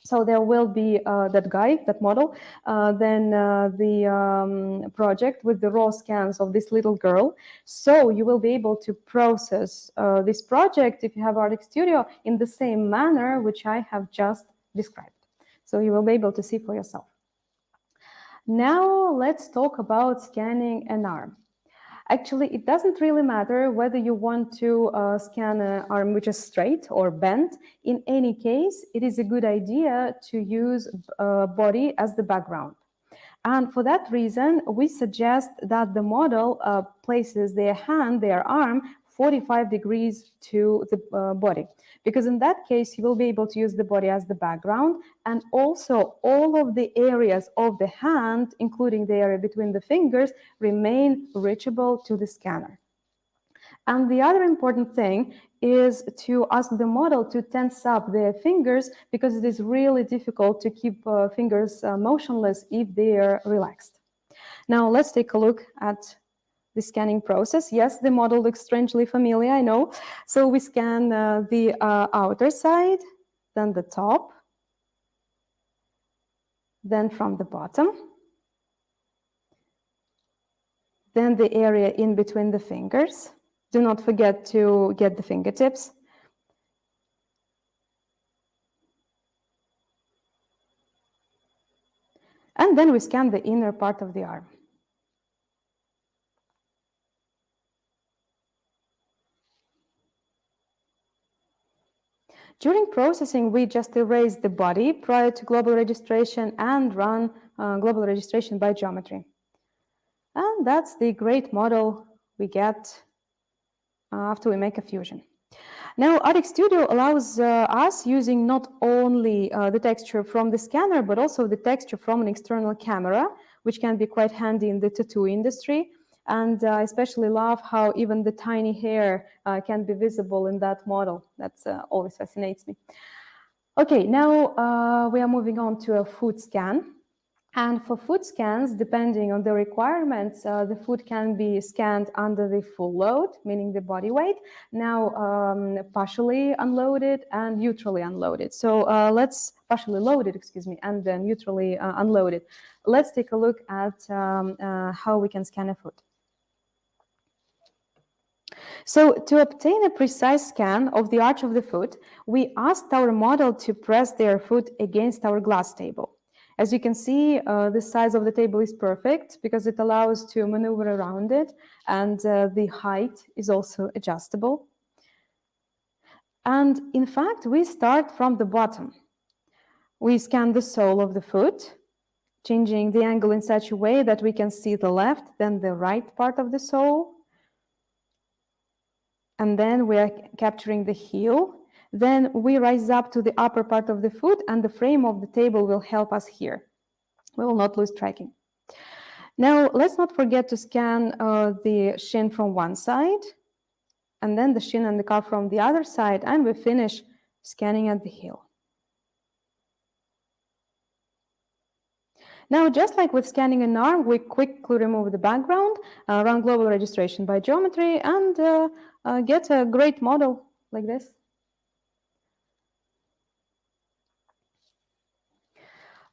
So there will be that guide, that model, then the project with the raw scans of this little girl. So you will be able to process this project, if you have Artec Studio, in the same manner which I have just described. So you will be able to see for yourself. Now let's talk about scanning an arm. Actually, it doesn't really matter whether you want to scan an arm which is straight or bent. In any case, it is a good idea to use body as the background. And for that reason, we suggest that the model places their hand, their arm, 45 degrees to the body. Because in that case, you will be able to use the body as the background, and also all of the areas of the hand, including the area between the fingers, remain reachable to the scanner. And the other important thing is to ask the model to tense up their fingers, because it is really difficult to keep fingers motionless if they are relaxed. Now let's take a look at the scanning process. Yes, the model looks strangely familiar, I know. So we scan the outer side, then the top, then from the bottom, then the area in between the fingers. Do not forget to get the fingertips. And then we scan the inner part of the arm. During processing, we just erase the body prior to global registration and run global registration by geometry. And that's the great model we get after we make a fusion. Now, Artec Studio allows us using not only the texture from the scanner, but also the texture from an external camera, which can be quite handy in the tattoo industry. And I especially love how even the tiny hair can be visible in that model. That always fascinates me. Okay, now we are moving on to a food scan. And for food scans, depending on the requirements, the food can be scanned under the full load, meaning the body weight, now partially unloaded and neutrally unloaded. So let's partially loaded, excuse me, and then neutrally unloaded. Let's take a look at how we can scan a food. So to obtain a precise scan of the arch of the foot, we asked our model to press their foot against our glass table. As you can see, the size of the table is perfect because it allows to maneuver around it, and the height is also adjustable. And in fact, we start from the bottom. We scan the sole of the foot, changing the angle in such a way that we can see the left, then the right part of the sole. And then we are capturing the heel. Then we rise up to the upper part of the foot, and the frame of the table will help us here. We will not lose tracking. Now, let's not forget to scan the shin from one side, and then the shin and the calf from the other side, and we finish scanning at the heel. Now, just like with scanning an arm, we quickly remove the background, run global registration by geometry, and get a great model like this.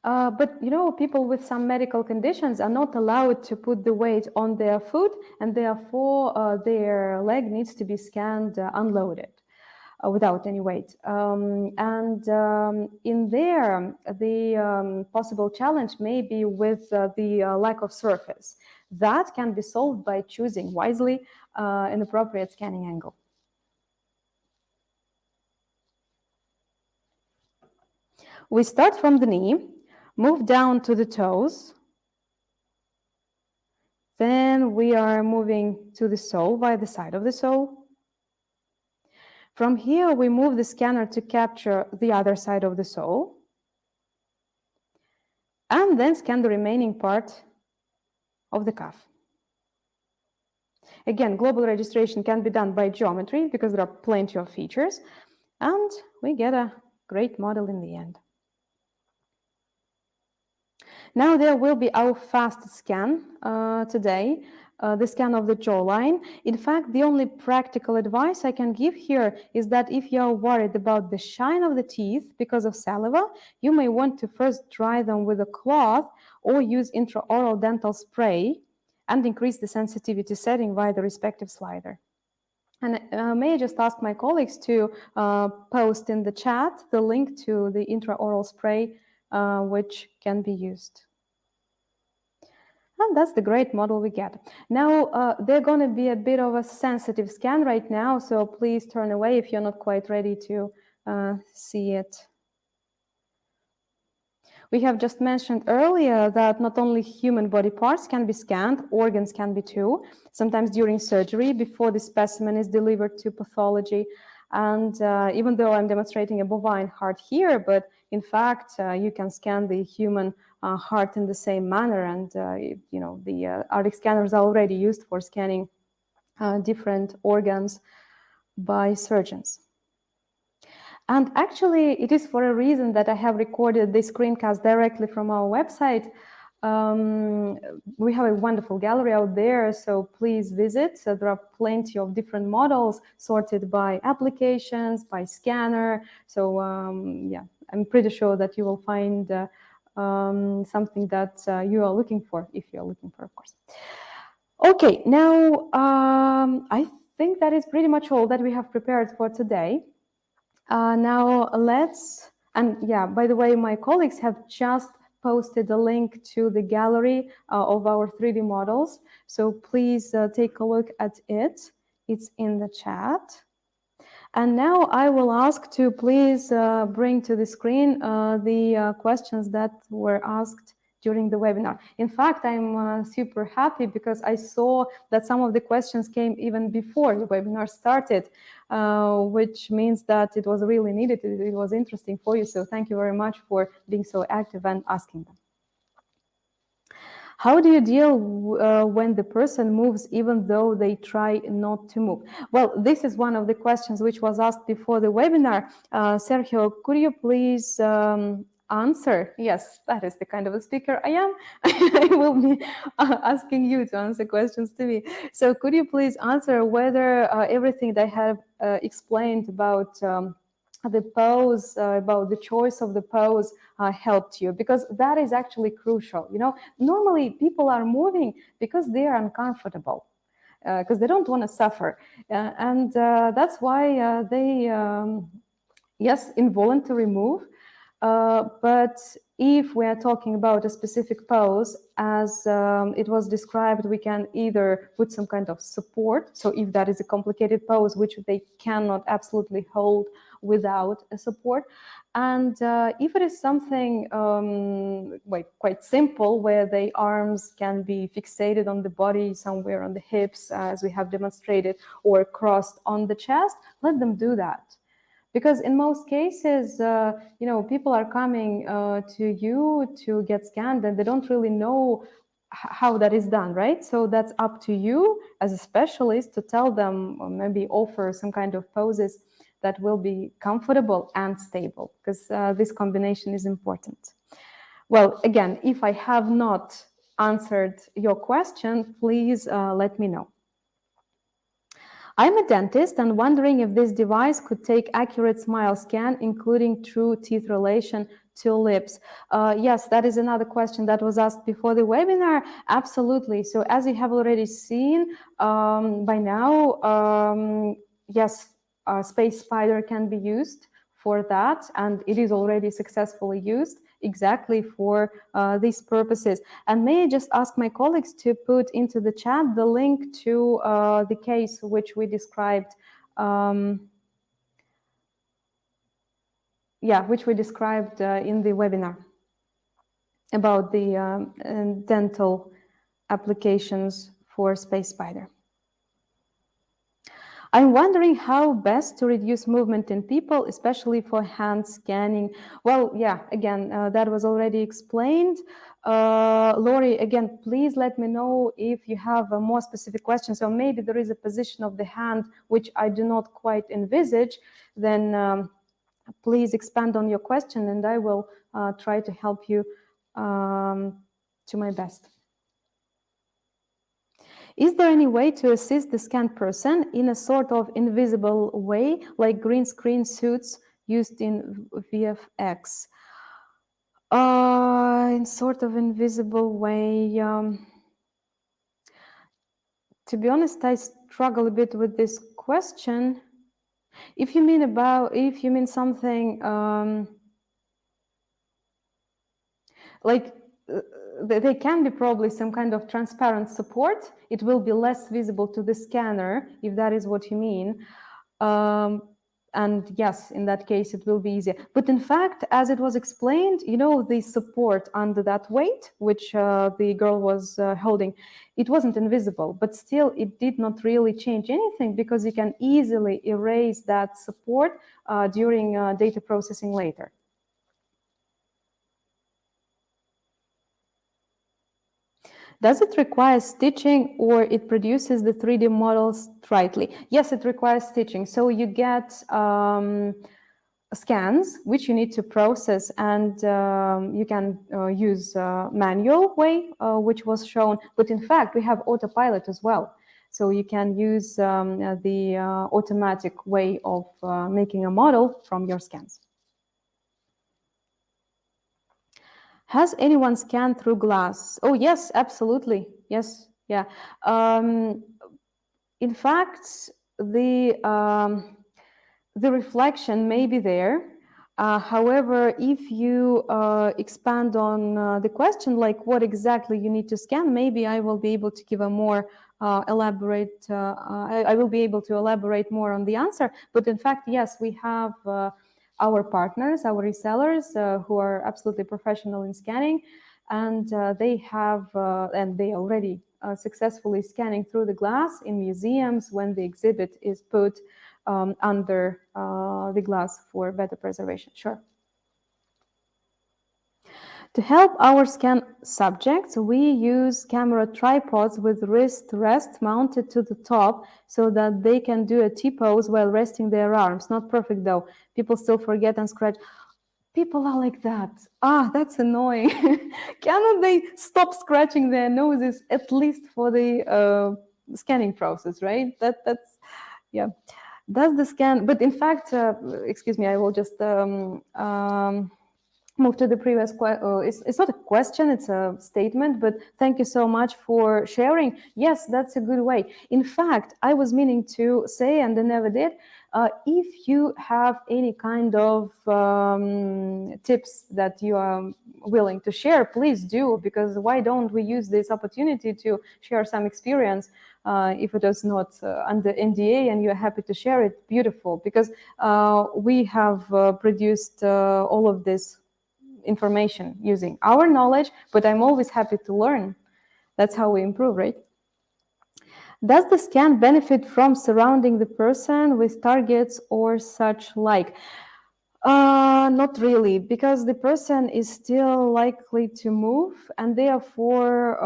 But you know, people with some medical conditions are not allowed to put the weight on their foot, and therefore their leg needs to be scanned unloaded without any weight. In there, the possible challenge may be with the lack of surface. That can be solved by choosing wisely an appropriate scanning angle. We start from the knee, move down to the toes. Then we are moving to the sole by the side of the sole. From here, we move the scanner to capture the other side of the sole. And then scan the remaining part of the calf. Again, global registration can be done by geometry because there are plenty of features. And we get a great model in the end. Now there will be our fast scan today, the scan of the jawline. In fact, the only practical advice I can give here is that if you are worried about the shine of the teeth because of saliva, you may want to first dry them with a cloth or use intraoral dental spray and increase the sensitivity setting via the respective slider. And may I just ask my colleagues to post in the chat the link to the intraoral spray which can be used. And that's the great model we get. Now, they're going to be a bit of a sensitive scan right now, so please turn away if you're not quite ready to see it. We have just mentioned earlier that not only human body parts can be scanned, organs can be too, sometimes during surgery before the specimen is delivered to pathology. And even though I'm demonstrating a bovine heart here, but in fact, you can scan the human heart in the same manner. And, you know, the Artec scanners are already used for scanning different organs by surgeons. And actually, it is for a reason that I have recorded this screencast directly from our website. We have a wonderful gallery out there, so please visit. So there are plenty of different models sorted by applications, by scanner. So yeah, I'm pretty sure that you will find something that you are looking for, if you're looking for, of course. Okay, now I think that is pretty much all that we have prepared for today. Now let's, and yeah, by the way, my colleagues have just posted a link to the gallery of our 3D models. So please take a look at it. It's in the chat. And now I will ask to please bring to the screen the questions that were asked during the webinar. In fact, I'm super happy because I saw that some of the questions came even before the webinar started, which means that it was really needed. It was interesting for you. So thank you very much for being so active and asking them. How do you deal when the person moves even though they try not to move? Well, this is one of the questions which was asked before the webinar. Sergio, could you please answer? Yes, that is the kind of a speaker I am. I will be asking you to answer questions to me. So could you please answer whether everything that I have explained about the pose, about the choice of the pose helped you? Because that is actually crucial. You know, normally people are moving because they are uncomfortable, because they don't want to suffer. And that's why they, yes, involuntary move. But if we are talking about a specific pose, as it was described, we can either put some kind of support. So if that is a complicated pose, which they cannot absolutely hold without a support. And if it is something quite simple, where the arms can be fixated on the body, somewhere on the hips, as we have demonstrated, or crossed on the chest, let them do that. Because in most cases, people are coming to you to get scanned and they don't really know how that is done, right? So that's up to you as a specialist to tell them, or maybe offer some kind of poses that will be comfortable and stable, because this combination is important. Well, again, if I have not answered your question, please let me know. I'm a dentist and wondering if this device could take accurate smile scan, including true teeth relation to lips. Yes, that is another question that was asked before the webinar. Absolutely. So as you have already seen by now, yes, Space Spider can be used for that, and it is already successfully used exactly for these purposes. And may I just ask my colleagues to put into the chat the link to the case which we described, which we described in the webinar about the dental applications for Space Spider. I'm wondering how best to reduce movement in people, especially for hand scanning. Well, yeah, again, that was already explained. Lori, again, please let me know if you have a more specific question. So maybe there is a position of the hand which I do not quite envisage. Then please expand on your question and I will try to help you to my best. Is there any way to assist the scanned person in a sort of invisible way, like green screen suits used in VFX? In sort of invisible way. To be honest, I struggle a bit with this question. If you mean something like there can be probably some kind of transparent support. It will be less visible to the scanner, if that is what you mean. And yes, in that case, it will be easier. But in fact, as it was explained, the support under that weight, which the girl was holding, it wasn't invisible, but still it did not really change anything, because you can easily erase that support during data processing later. Does it require stitching, or it produces the 3D models rightly? Yes, it requires stitching. So you get scans, which you need to process, and you can use manual way, which was shown. But in fact, we have autopilot as well. So you can use the automatic way of making a model from your scans. Has anyone scanned through glass? Oh, yes, absolutely. Yes, yeah. In fact, the reflection may be there, However, if you expand on the question, like what exactly you need to scan, maybe I will be able to give a more elaborate, I will be able to elaborate more on the answer. But in fact, yes, we have our partners, our resellers who are absolutely professional in scanning, and they have, and they already successfully scanning through the glass in museums when the exhibit is put under the glass for better preservation. Sure. To help our scan subjects, we use camera tripods with wrist rest mounted to the top so that they can do a T-pose while resting their arms. Not perfect though. People still forget and scratch. People are like that. Ah, that's annoying. Cannot they stop scratching their noses at least for the scanning process, right? That's, yeah. Does the scan, but in fact, excuse me, I will just move to the previous question. It's not a question, it's a statement, but thank you so much for sharing. Yes, that's a good way. In fact, I was meaning to say, and I never did, if you have any kind of tips that you are willing to share, please do, because why don't we use this opportunity to share some experience? If it is not under NDA and you're happy to share it, beautiful, because we have produced all of this information using our knowledge, but I'm always happy to learn. That's how we improve, right? Does the scan benefit from surrounding the person with targets or such like? Not really, because the person is still likely to move, and therefore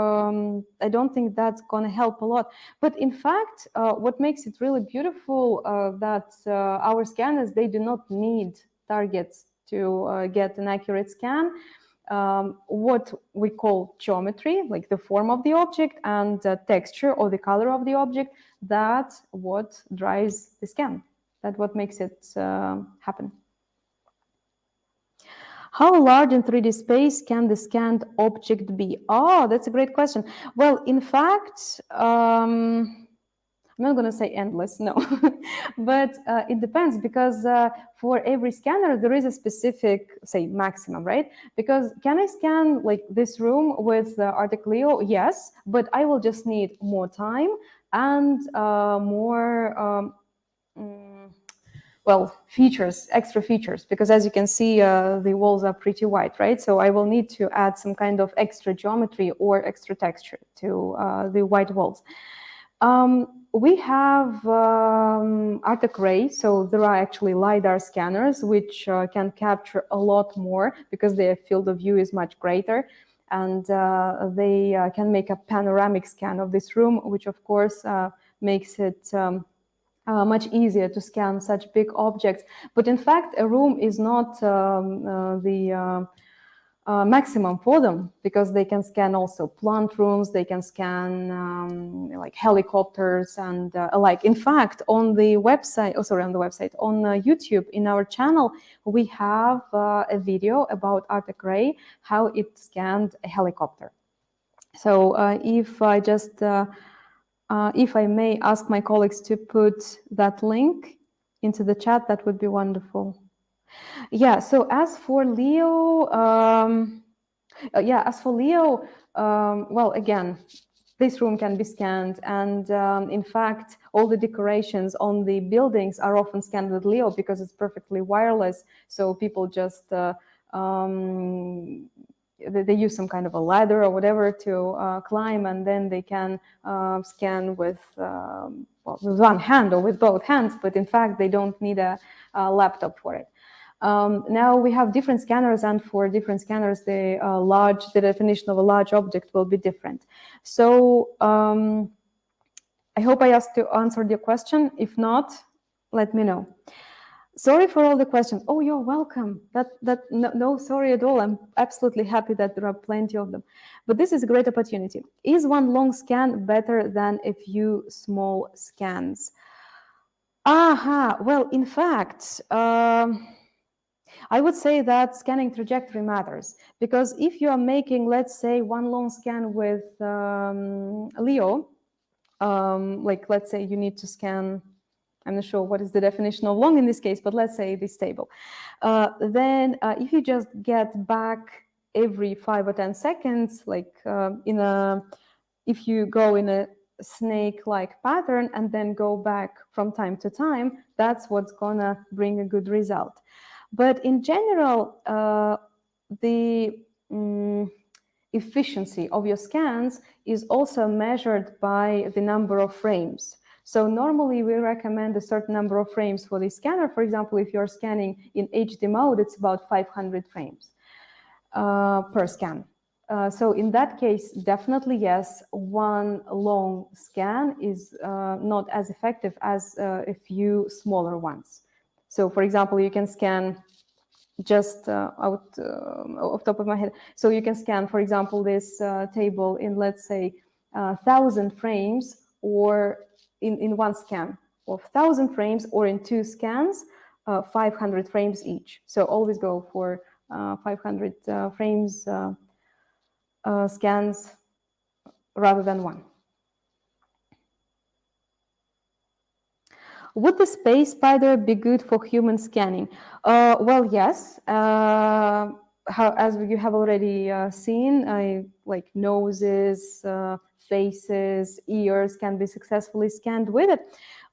I don't think that's going to help a lot. But in fact, what makes it really beautiful that our scanners, they do not need targets to get an accurate scan. What we call geometry, like the form of the object, and texture or the color of the object, that's what drives the scan. That's what makes it happen. How large in 3D space can the scanned object be? Oh, that's a great question. Well, in fact, I'm not going to say endless, no, but it depends, because for every scanner, there is a specific, say, maximum, right? Because can I scan like this room with Artec Leo? Yes, but I will just need more time and more well, features, extra features, because as you can see, the walls are pretty white, right? So I will need to add some kind of extra geometry or extra texture to the white walls. We have Artec Ray, so there are actually LiDAR scanners which can capture a lot more because their field of view is much greater, and they can make a panoramic scan of this room, which of course makes it much easier to scan such big objects. But in fact, a room is not the maximum for them, because they can scan also plant rooms, they can scan like helicopters and alike. In fact, on the website, on YouTube, in our channel, we have a video about Artec Ray, how it scanned a helicopter. So if I just if I may ask my colleagues to put that link into the chat, that would be wonderful. Yeah, so as for Leo, well, again, this room can be scanned, and in fact, all the decorations on the buildings are often scanned with Leo because it's perfectly wireless, so people just they use some kind of a ladder or whatever to climb, and then they can scan with, well, with one hand or with both hands, but in fact, they don't need a laptop for it. Now we have different scanners, and for different scanners, the definition of a large object will be different. So I hope I answered your question. If not, let me know. Sorry for all the questions. Oh, you're welcome. No, sorry at all. I'm absolutely happy that there are plenty of them. But this is a great opportunity. Is one long scan better than a few small scans? Aha. Well, in fact, I would say that scanning trajectory matters, because if you are making, let's say, one long scan with Leo, like let's say you need to scan I'm not sure what is the definition of long in this case, but let's say this table. Then if you just get back every 5 or 10 seconds, like if you go in a snake-like pattern and then go back from time to time, that's what's gonna bring a good result. But in general, the efficiency of your scans is also measured by the number of frames. So normally we recommend a certain number of frames for the scanner. For example, if you're scanning in HD mode, it's about 500 frames per scan. So in that case, definitely yes, one long scan is not as effective as a few smaller ones. So for example, you can scan just off top of my head. So you can scan, for example, this table in, let's say, 1,000 frames, or in one scan, of 1,000 frames, or in 2 scans, 500 frames each. So always go for 500 frames scans rather than one. Would the Space Spider be good for human scanning? Well, yes. As you have already seen, like noses, faces, ears can be successfully scanned with it.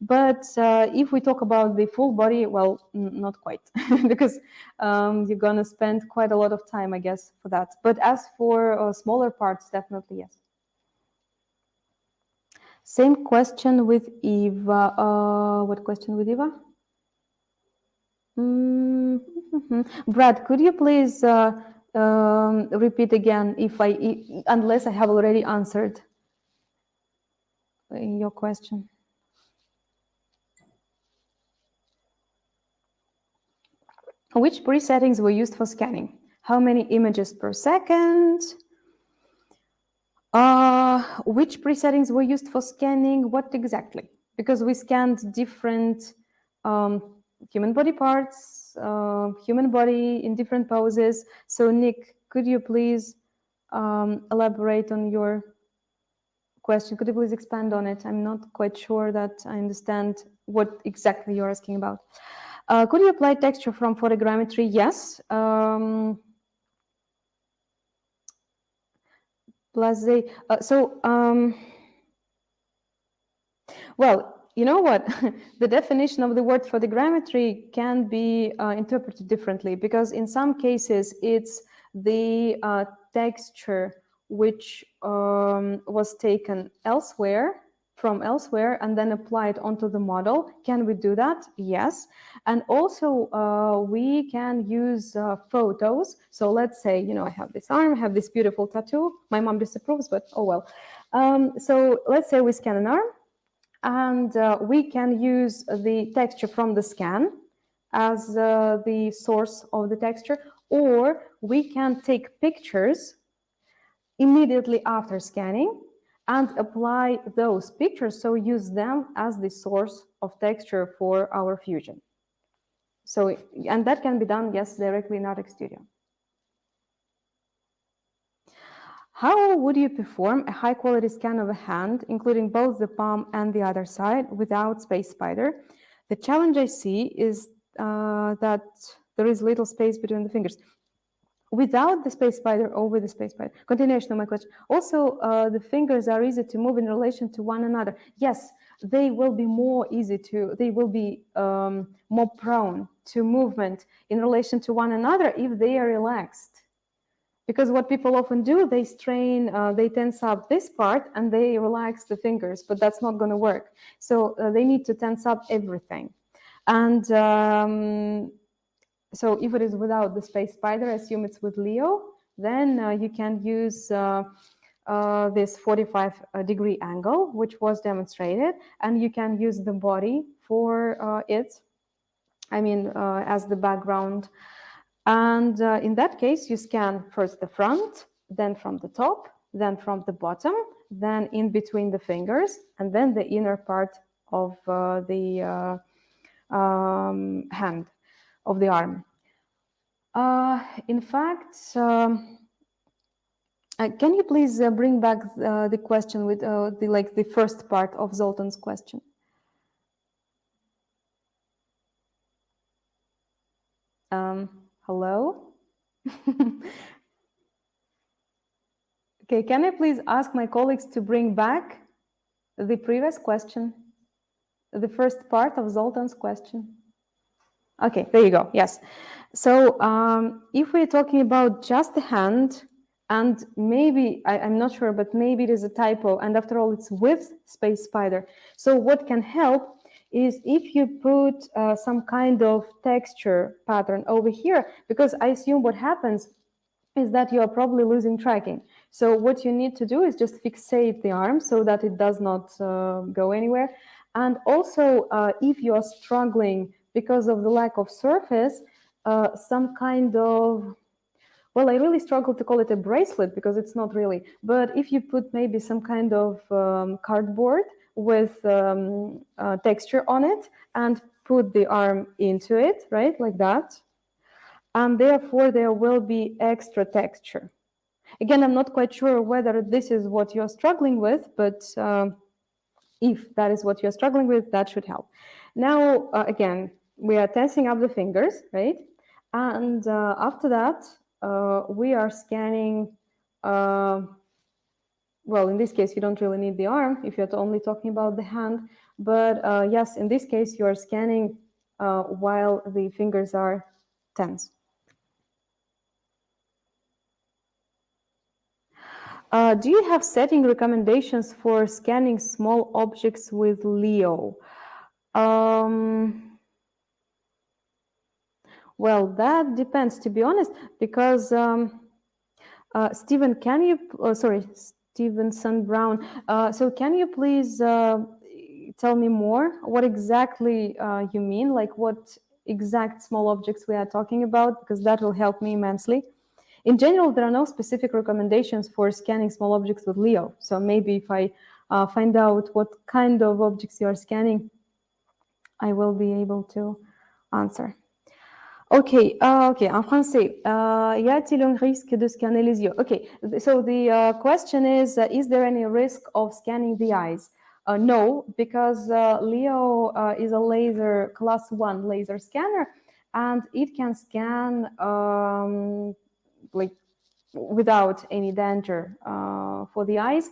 But if we talk about the full body, well, not quite, because you're going to spend quite a lot of time, I guess, for that. But as for smaller parts, definitely yes. Same question with Eva. What question with Eva? Brad, could you please repeat again unless I have already answered your question? Which presettings were used for scanning? How many images per second? Which presettings were used for scanning? What exactly? Because we scanned different human body parts, human body in different poses. So Nick, could you please elaborate on your question? Could you please expand on it? I'm not quite sure that I understand what exactly you're asking about. Could you apply texture from photogrammetry? Yes. Well, you know what? The definition of the word photogrammetry can be interpreted differently, because in some cases it's the texture which was taken from elsewhere and then applied onto the model. Can we do that? Yes. And also we can use photos. So let's say, I have this arm, I have this beautiful tattoo. My mom disapproves, but oh well. So let's say we scan an arm, and we can use the texture from the scan as the source of the texture, or we can take pictures immediately after scanning and apply those pictures, so use them as the source of texture for our fusion. So, and that can be done, yes, directly in Artec Studio. How would you perform a high-quality scan of a hand, including both the palm and the other side, without Space Spider? The challenge I see is that there is little space between the fingers. Without the Space Spider or with the Space Spider? Continuation of my question. Also, the fingers are easy to move in relation to one another. Yes, they will be more more prone to movement in relation to one another if they are relaxed. Because what people often do, they they tense up this part and they relax the fingers, but that's not going to work. So they need to tense up everything. And so if it is without the Space Spider, assume it's with Leo, then you can use this 45-degree angle, which was demonstrated, and you can use the body for it, as the background. And in that case, you scan first the front, then from the top, then from the bottom, then in between the fingers, and then the inner part of the hand, of the arm. In fact, can you please bring back the question with the first part of Zoltan's question? Hello? Okay, can I please ask my colleagues to bring back the previous question, the first part of Zoltan's question? Okay, there you go. Yes. So if we're talking about just the hand, and maybe, I'm not sure, but maybe it is a typo, and after all, it's with Space Spider. So what can help is if you put some kind of texture pattern over here, because I assume what happens is that you are probably losing tracking. So what you need to do is just fixate the arm so that it does not go anywhere. And also, if you are struggling because of the lack of surface, some kind of, well, I really struggle to call it a bracelet because it's not really, but if you put maybe some kind of cardboard with texture on it and put the arm into it, right, like that, and therefore there will be extra texture. Again, I'm not quite sure whether this is what you're struggling with, but if that is what you're struggling with, that should help. Now, again, we are tensing up the fingers, right? And after that, we are scanning, well, in this case, you don't really need the arm if you're only talking about the hand. But yes, in this case, you are scanning while the fingers are tense. Do you have setting recommendations for scanning small objects with Leo? Well, that depends, to be honest, because Stephen, can you, sorry, Stevenson Brown, so can you please tell me more what exactly you mean, like what exact small objects we are talking about, because that will help me immensely. In general, there are no specific recommendations for scanning small objects with Leo. So maybe if I find out what kind of objects you are scanning, I will be able to answer. Ok, ok, en français, y a-t-il un risque de scanner les yeux? Okay, so the question is there any risk of scanning the eyes? No, because Leo is a laser, class 1 laser scanner, and it can scan like without any danger for the eyes.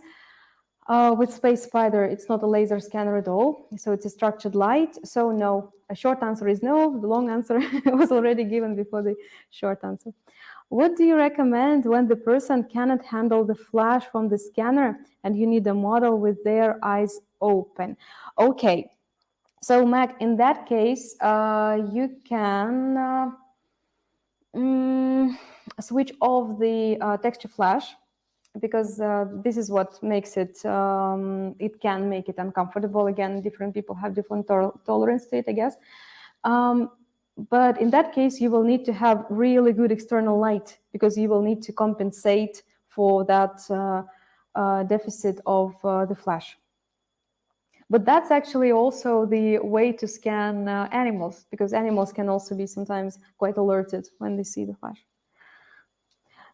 With Space Spider, it's not a laser scanner at all, so it's a structured light. So no, a short answer is no. The long answer was already given before the short answer. What do you recommend when the person cannot handle the flash from the scanner and you need a model with their eyes open? Okay, so Mac, in that case, you can switch off the texture flash, because this is what makes it, it can make it uncomfortable. Again, different people have different tolerance to it, I guess. But in that case, you will need to have really good external light, because you will need to compensate for that deficit of the flash. But that's actually also the way to scan animals, because animals can also be sometimes quite alerted when they see the flash.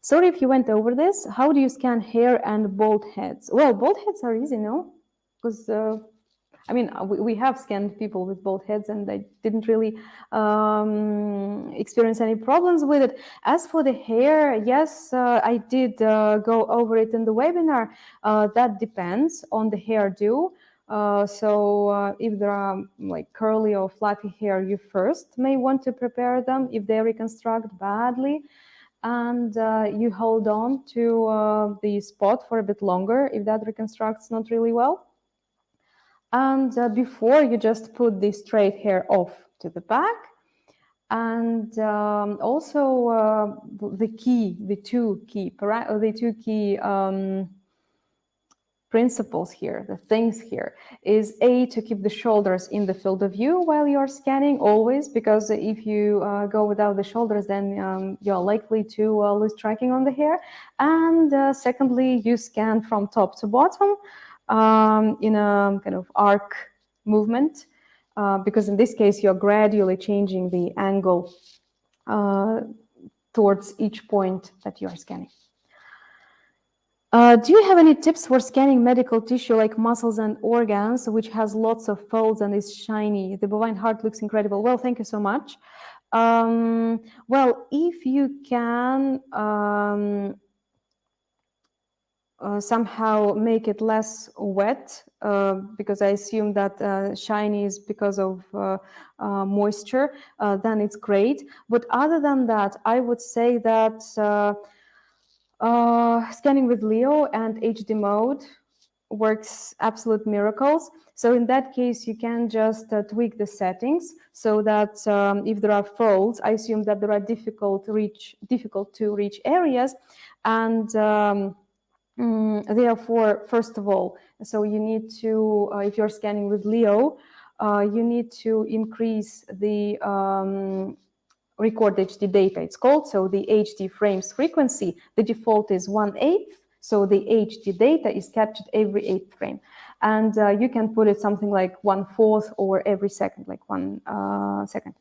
Sorry if you went over this. How do you scan hair and bald heads? Well, bald heads are easy, no? Because, I mean, we have scanned people with bald heads and they didn't really experience any problems with it. As for the hair, yes, I did go over it in the webinar. That depends on the hairdo. So if there are like curly or fluffy hair, you first may want to prepare them if they reconstruct badly. And you hold on to the spot for a bit longer if that reconstructs not really well. And before, you just put the straight hair off to the back. And also the two key principles here, the things here, is A, to keep the shoulders in the field of view while you're scanning, always, because if you go without the shoulders, then you're likely to lose tracking on the hair. And secondly, you scan from top to bottom in a kind of arc movement, because in this case, you're gradually changing the angle towards each point that you are scanning. Do you have any tips for scanning medical tissue like muscles and organs, which has lots of folds and is shiny? The bovine heart looks incredible. Well, thank you so much. Well, if you can somehow make it less wet, because I assume that shiny is because of moisture, then it's great. But other than that, I would say that scanning with Leo and HD mode works absolute miracles. So in that case, you can just tweak the settings so that if there are folds, I assume that there are difficult to reach areas, and therefore, first of all, so you need to, if you're scanning with Leo, you need to increase the record HD data, it's called. So the HD frames frequency, the default is 1/8. So the HD data is captured every 8th frame. And you can put it something like 1/4 or every second, like 1 second.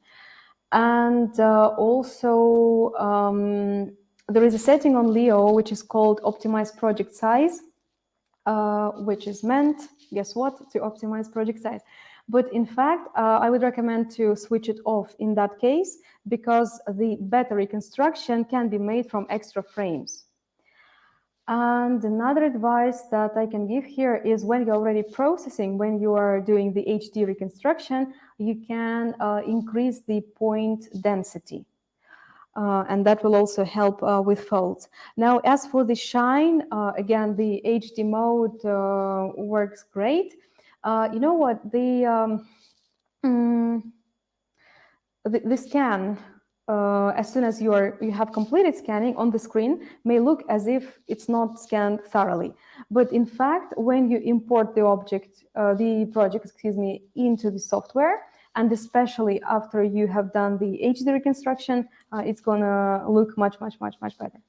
And also, there is a setting on Leo which is called optimize project size, which is meant, guess what, to optimize project size. But in fact, I would recommend to switch it off in that case, because the better reconstruction can be made from extra frames. And another advice that I can give here is when you're already processing, when you are doing the HD reconstruction, you can increase the point density. And that will also help with folds. Now, as for the shine, again, the HD mode works great. You know what? The scan, as soon as you have completed scanning on the screen, may look as if it's not scanned thoroughly. But in fact, when you import the project, excuse me, into the software, and especially after you have done the HD reconstruction, it's gonna look much better.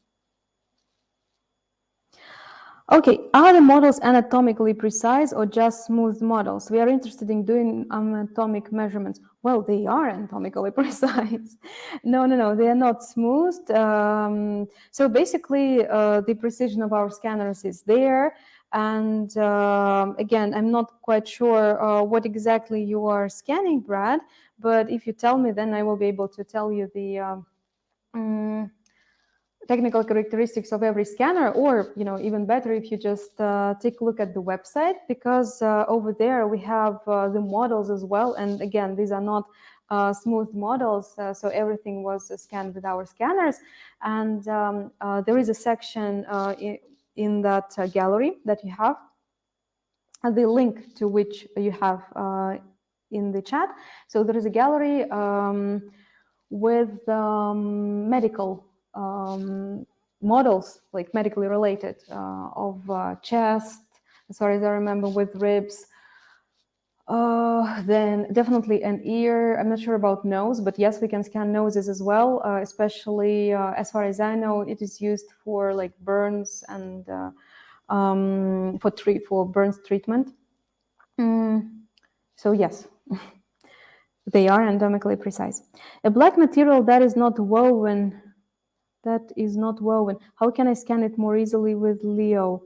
Okay, are the models anatomically precise or just smooth models? We are interested in doing anatomic measurements. Well, they are anatomically precise. No, they are not smooth. So basically, the precision of our scanners is there. And again, I'm not quite sure what exactly you are scanning, Brad, but if you tell me, then I will be able to tell you the technical characteristics of every scanner, or even better if you just take a look at the website, because over there we have the models as well. And again, these are not smooth models, so everything was scanned with our scanners. And there is a section in that gallery that you have, the link to which you have in the chat. So there is a gallery with medical models, like medically related, of chest, as far as I remember, with ribs. Then definitely an ear. I'm not sure about nose, but yes, we can scan noses as well, especially as far as I know, it is used for like burns and for burns treatment. So yes. They are anatomically precise. A black material that is not woven. How can I scan it more easily with Leo?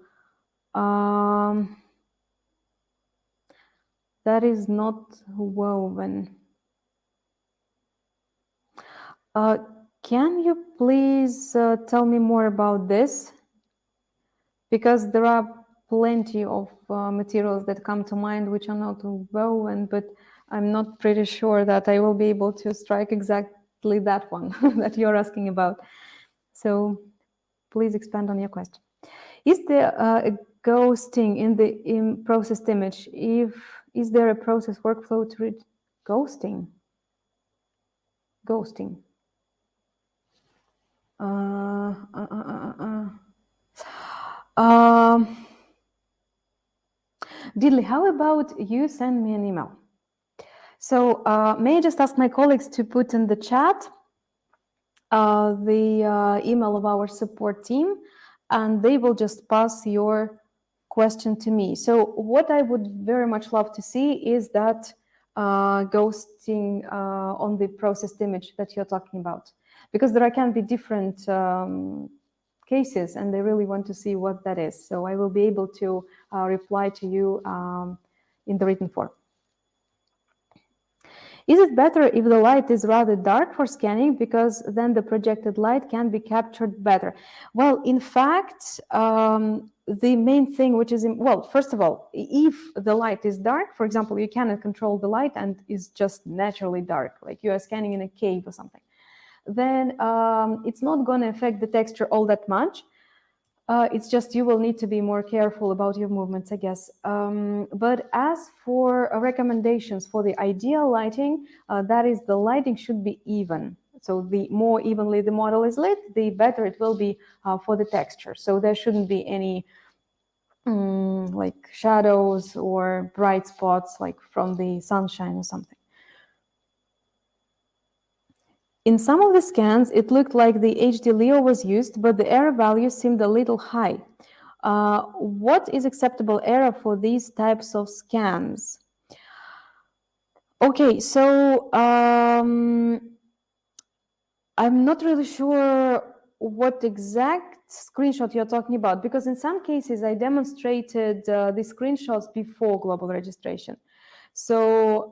That is not woven. Can you please tell me more about this? Because there are plenty of materials that come to mind which are not woven, but I'm not pretty sure that I will be able to strike exactly that one that you're asking about. So please expand on your question. Is there a ghosting in the processed image? Is there a process workflow to read ghosting? Ghosting. Diddley, how about you send me an email? So may I just ask my colleagues to put in the chat the email of our support team, and they will just pass your question to me. So what I would very much love to see is that ghosting on the processed image that you're talking about, because there can be different cases, and they really want to see what that is. So I will be able to reply to you in the written form. Is it better if the light is rather dark for scanning, because then the projected light can be captured better? Well, in fact, the main thing which is, well, first of all, if the light is dark, for example, you cannot control the light and is just naturally dark, like you are scanning in a cave or something, then it's not going to affect the texture all that much. It's just you will need to be more careful about your movements, I guess. But as for recommendations for the ideal lighting, that is, the lighting should be even. So the more evenly the model is lit, the better it will be for the texture. So there shouldn't be any like shadows or bright spots like from the sunshine or something. In some of the scans, it looked like the HD Leo was used, but the error value seemed a little high. What is acceptable error for these types of scans? Okay, so I'm not really sure what exact screenshot you're talking about, because in some cases I demonstrated the screenshots before global registration. So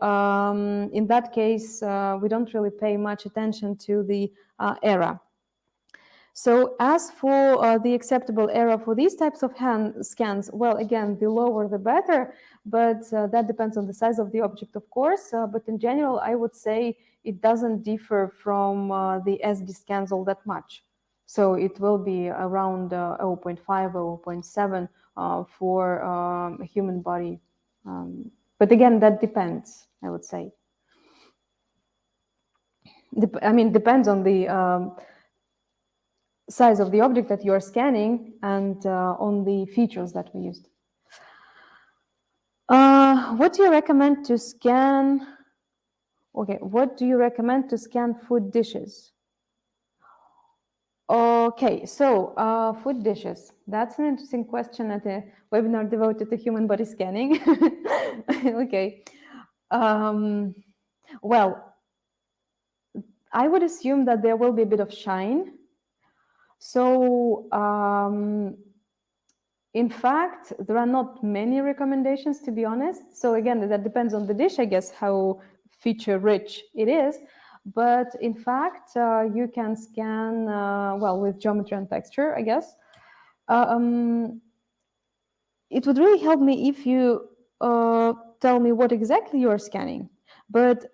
in that case, we don't really pay much attention to the error. So as for the acceptable error for these types of scans, well, again, the lower the better, but that depends on the size of the object, of course. But in general, I would say it doesn't differ from the SD scans all that much. So it will be around 0.5, 0.7 for a human body. But again, that depends, I would say. I mean, depends on the size of the object that you are scanning and on the features that we used. What do you recommend to scan? Okay, what do you recommend to scan food dishes? Okay, so food dishes. That's an interesting question at a webinar devoted to human body scanning. Okay. Well, I would assume that there will be a bit of shine. So in fact, there are not many recommendations, to be honest. So again, that depends on the dish, I guess, how feature-rich it is. But in fact, you can scan, well, with geometry and texture, I guess. It would really help me if you tell me what exactly you are scanning. But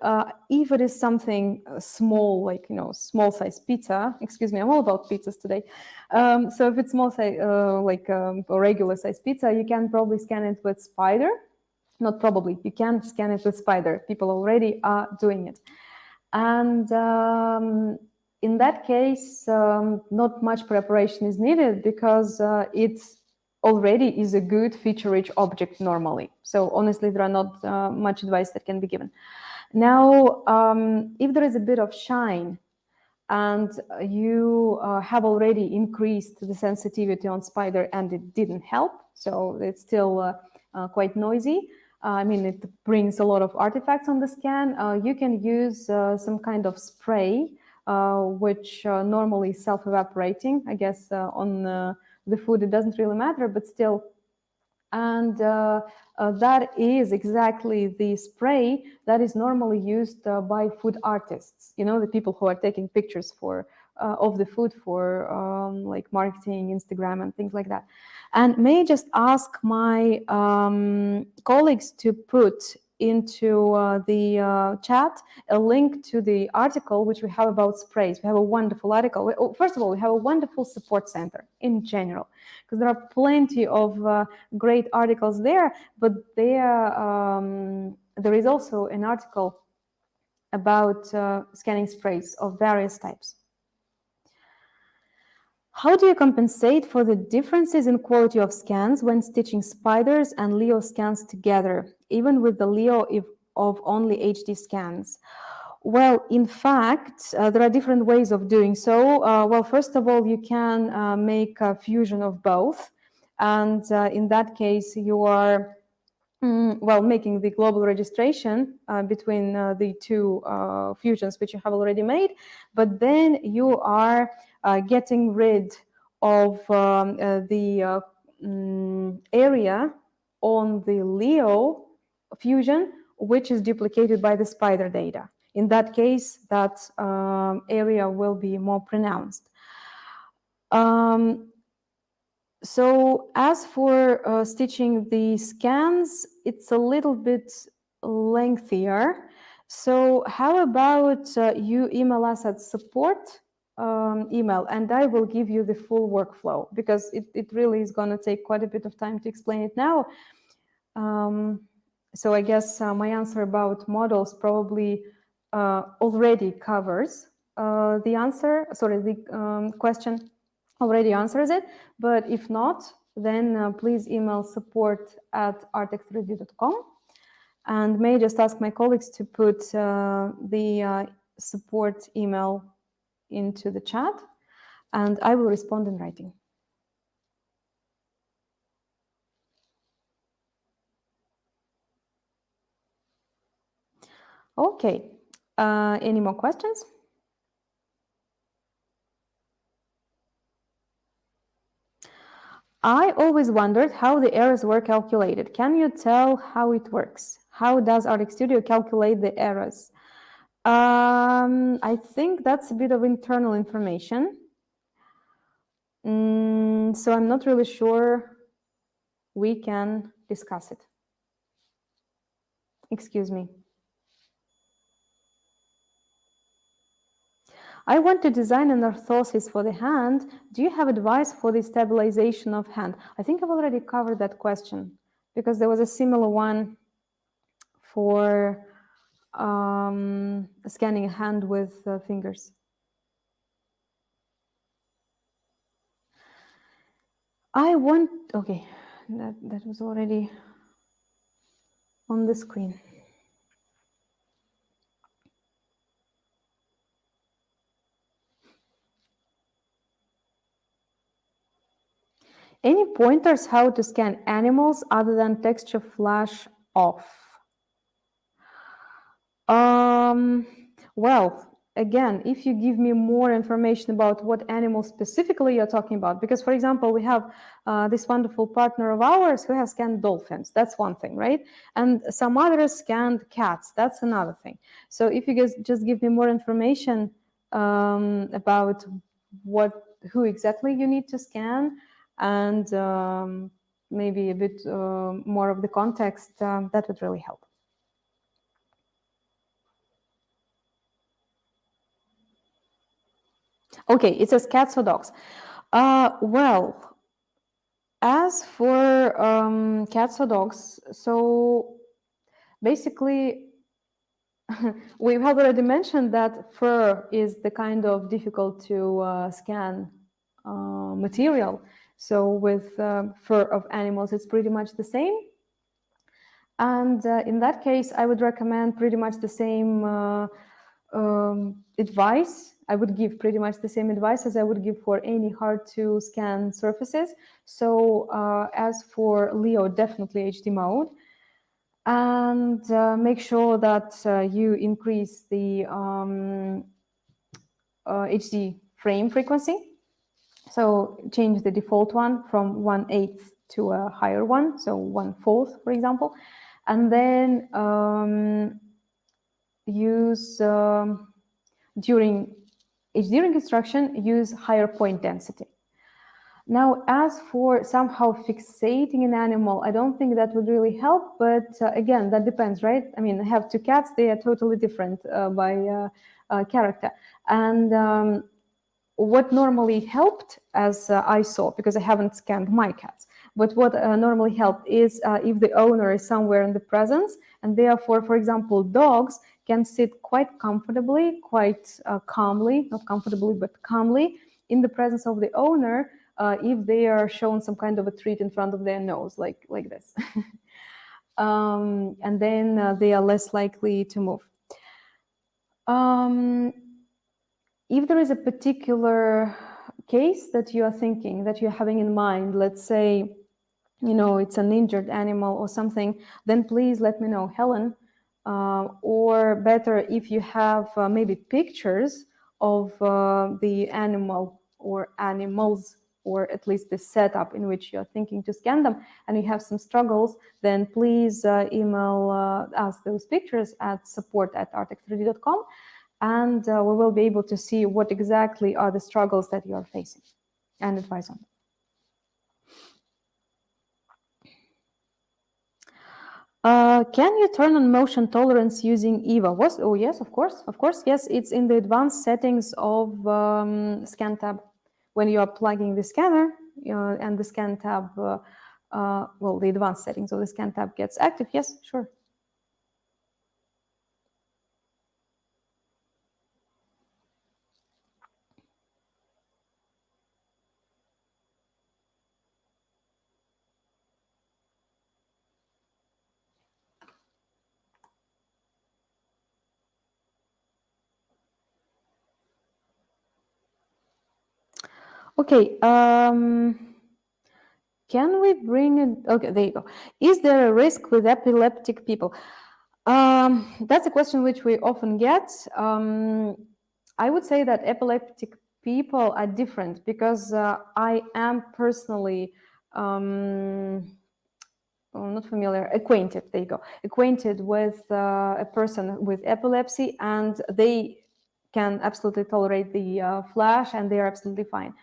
if it is something small, like, small size pizza, excuse me, I'm all about pizzas today. So if it's small size, like a regular size pizza, you can probably scan it with Spider. Not probably, you can scan it with Spider. People already are doing it. And in that case, not much preparation is needed, because it's already is a good feature-rich object normally. So honestly, there are not much advice that can be given. Now, if there is a bit of shine and you have already increased the sensitivity on Spider and it didn't help, so it's still quite noisy, I mean, it brings a lot of artifacts on the scan, you can use some kind of spray, which normally is self-evaporating. I guess on the food, it doesn't really matter, but still. And that is exactly the spray that is normally used by food artists, the people who are taking pictures of the food for like marketing, Instagram, and things like that. And may I just ask my colleagues to put into the chat a link to the article which we have about sprays. We have a wonderful article. First of all, we have a wonderful support center in general, because there are plenty of great articles there, but there is also an article about scanning sprays of various types. How do you compensate for the differences in quality of scans when stitching Spiders and Leo scans together, even with the Leo of only HD scans? Well, in fact, there are different ways of doing so. Well, first of all, you can make a fusion of both. And in that case, you are making the global registration between the two fusions which you have already made, but then you are getting rid of the area on the Leo fusion which is duplicated by the spider data. In that case, that area will be more pronounced. So as for stitching the scans, it's a little bit lengthier. So how about you email us at support email, and I will give you the full workflow, because it really is going to take quite a bit of time to explain it now. So I guess my answer about models probably already covers the question already answers it. But if not, then please email support@artec3d.com. And may I just ask my colleagues to put the support email into the chat, and I will respond in writing. Okay, any more questions? I always wondered how the errors were calculated. Can you tell how it works? How does Artec Studio calculate the errors? I think that's a bit of internal information. So I'm not really sure we can discuss it. Excuse me. I want to design an orthosis for the hand. Do you have advice for the stabilization of hand? I think I've already covered that question, because there was a similar one for scanning a hand with fingers. Okay, that was already on the screen. Any pointers how to scan animals other than texture flash off? Well, again, if you give me more information about what animal specifically you're talking about, because, for example, we have this wonderful partner of ours who has scanned dolphins. That's one thing, right? And some others scanned cats. That's another thing. So if you guys just give me more information about who exactly you need to scan, and maybe a bit more of the context, that would really help. Okay, it says cats or dogs. Well, as for cats or dogs, so basically, we've already mentioned that fur is the kind of difficult to scan material. So with fur of animals, it's pretty much the same. And in that case, I would recommend pretty much the same advice. I would give pretty much the same advice as I would give for any hard to scan surfaces. So as for Leo, definitely HD mode. And make sure that you increase the HD frame frequency. So change the default one from 1/8 to a higher one, so 1/4, for example. And then use, during HD reconstruction, use higher point density. Now, as for somehow fixating an animal, I don't think that would really help, but again, that depends, right? I mean, I have two cats, they are totally different by character. And what normally helped, as I saw, because I haven't scanned my cats, but what normally helped is if the owner is somewhere in the presence, and therefore, for example, dogs can sit quite comfortably, quite calmly, not comfortably, but calmly, in the presence of the owner, if they are shown some kind of a treat in front of their nose, like this. And then they are less likely to move. If there is a particular case that you are thinking, that you're having in mind, let's say, you know, it's an injured animal or something, then please let me know, Helen. Or better, if you have maybe pictures of the animal or animals or at least the setup in which you're thinking to scan them, and you have some struggles, then please email us those pictures at support@artec3d.com, and we will be able to see what exactly are the struggles that you are facing and advise on. Can you turn on motion tolerance using EVA? Oh, yes, of course. Yes, it's in the advanced settings of Scan tab. When you are plugging the scanner and the Scan tab, well, the advanced settings of the Scan tab gets active. Yes, sure. Okay, can we bring it? Okay, there you go. Is there a risk with epileptic people? That's a question which we often get. I would say that epileptic people are different because I am personally not familiar, acquainted, there you go, acquainted with a person with epilepsy, and they can absolutely tolerate the flash and they're absolutely fine.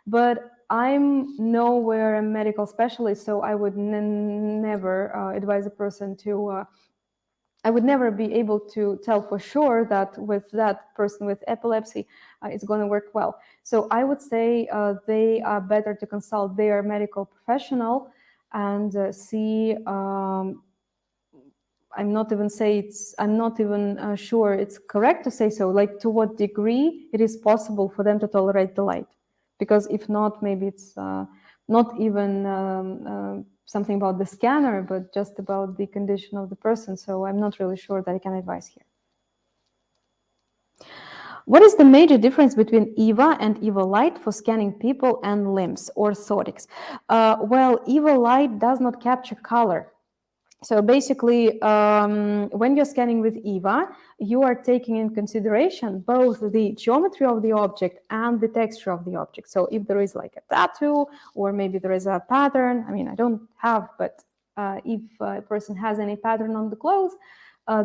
But I'm nowhere a medical specialist, so I would never advise a person to I would never be able to tell for sure that with that person with epilepsy, it's going to work well. So I would say they are better to consult their medical professional and see. I'm not even sure it's correct to say so. Like, to what degree it is possible for them to tolerate the light, because if not, maybe it's not even something about the scanner, but just about the condition of the person. So I'm not really sure that I can advise here. What is the major difference between EVA and EVA Light for scanning people and limbs, orthotics? Well, EVA Light does not capture color. So basically, when you're scanning with EVA, you are taking in consideration both the geometry of the object and the texture of the object. So if there is like a tattoo, or maybe there is a pattern, I mean, I don't have, but if a person has any pattern on the clothes,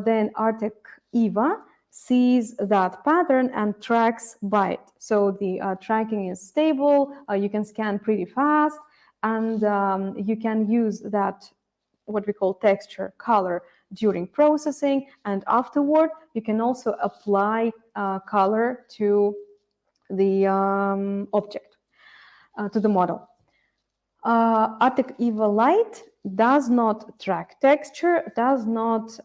then Artec EVA sees that pattern and tracks by it. So the tracking is stable, you can scan pretty fast, and you can use that what we call texture color during processing, and afterward you can also apply color to the object, to the model. Artec EVA Light does not track texture, does not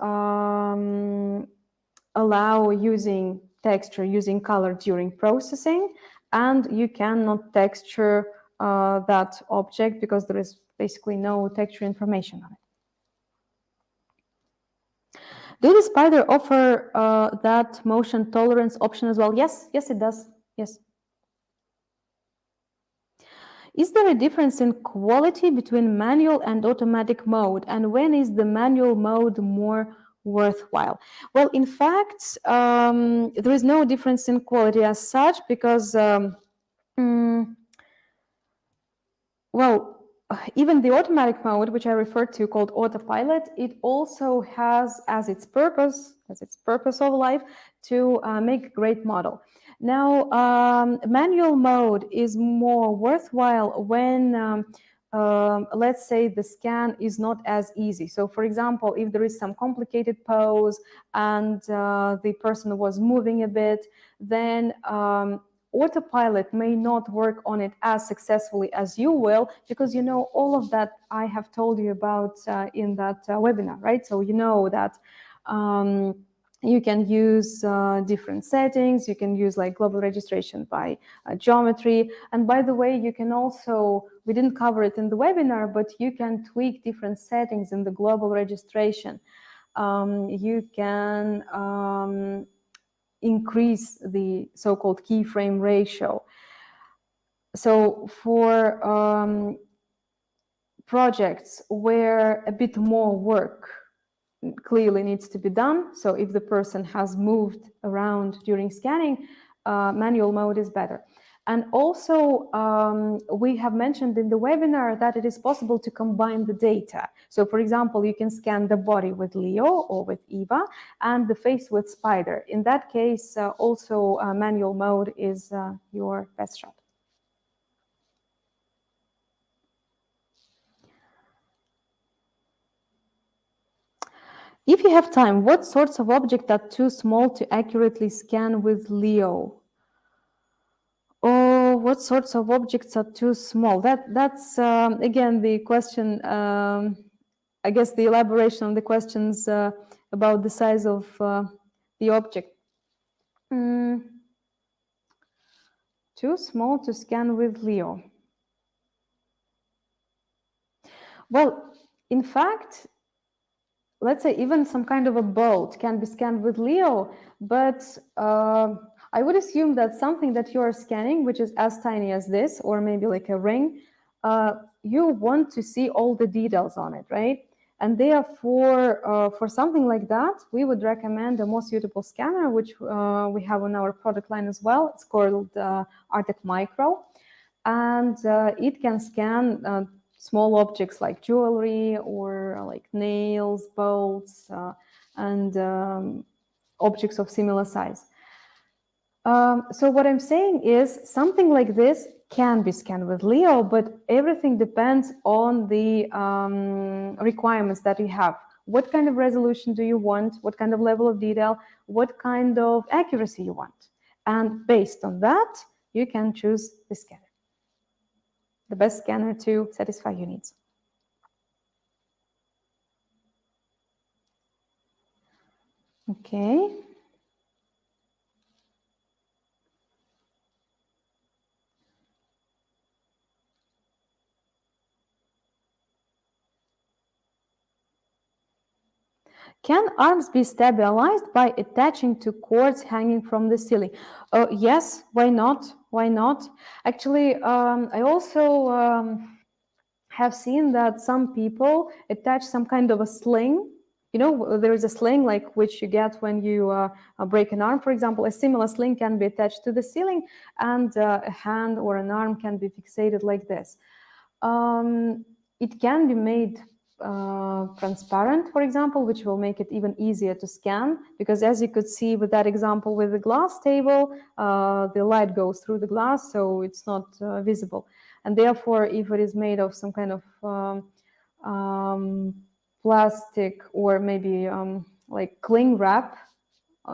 allow using texture, using color during processing, and you cannot texture that object because there is basically no texture information on it. Do the Spider offer that motion tolerance option as well? Yes, it does. Yes. Is there a difference in quality between manual and automatic mode? And when is the manual mode more worthwhile? Well, in fact, there is no difference in quality as such because, well, even the automatic mode, which I referred to, called autopilot, it also has as its purpose of life to make a great model. Now, manual mode is more worthwhile when, let's say, the scan is not as easy. So, for example, if there is some complicated pose and the person was moving a bit, then autopilot may not work on it as successfully as you will, because you know all of that I have told you about in that webinar, right? So you know that you can use different settings, you can use like global registration by geometry, and by the way, you can also, we didn't cover it in the webinar, but you can tweak different settings in the global registration. You can increase the so-called keyframe ratio. So for projects where a bit more work clearly needs to be done, so if the person has moved around during scanning, manual mode is better. And also, we have mentioned in the webinar that it is possible to combine the data. So, for example, you can scan the body with Leo or with Eva and the face with Spider. In that case, also manual mode is your best shot. If you have time, what sorts of objects are too small to accurately scan with Leo? Oh, what sorts of objects are too small? That's again the question. I guess the elaboration on the questions about the size of the object. Too small to scan with Leo. Well, in fact, let's say even some kind of a boat can be scanned with Leo, but I would assume that something that you are scanning, which is as tiny as this, or maybe like a ring, you want to see all the details on it, right? And therefore, for something like that, we would recommend a more suitable scanner, which we have on our product line as well. It's called Artec Micro, and it can scan small objects like jewelry or like nails, bolts, and objects of similar size. So what I'm saying is something like this can be scanned with Leo, but everything depends on the requirements that you have. What kind of resolution do you want? What kind of level of detail? What kind of accuracy you want? And based on that, you can choose the scanner, the best scanner to satisfy your needs. Okay. Can arms be stabilized by attaching to cords hanging from the ceiling? Yes, why not? Why not? Actually, I also have seen that some people attach some kind of a sling. You know, there is a sling like which you get when you break an arm, for example. A similar sling can be attached to the ceiling, and a hand or an arm can be fixated like this. It can be made transparent, for example, which will make it even easier to scan, because as you could see with that example with the glass table, the light goes through the glass, so it's not visible. And therefore, if it is made of some kind of plastic or maybe like cling wrap,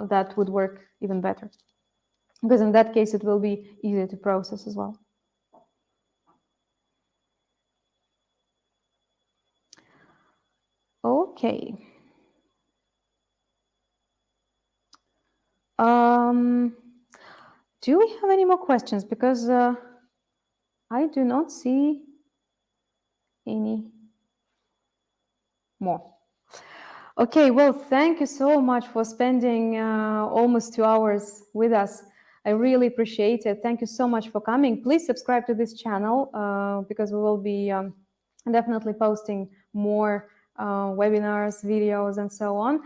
that would work even better, because in that case it will be easier to process as well. Okay. Do we have any more questions? Because I do not see any more. Okay, well, thank you so much for spending almost 2 hours with us. I really appreciate it. Thank you so much for coming. Please subscribe to this channel because we will be definitely posting more webinars, videos, and so on.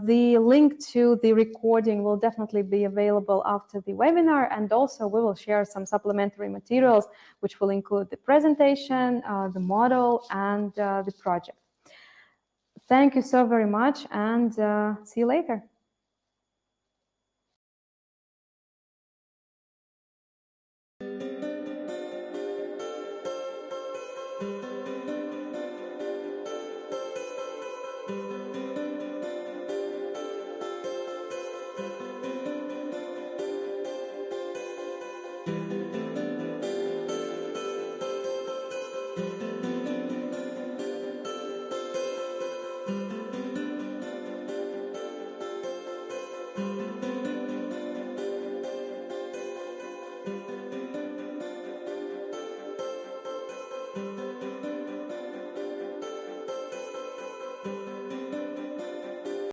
The link to the recording will definitely be available after the webinar, and also we will share some supplementary materials which will include the presentation, the model, and the project. Thank you so very much, and see you later.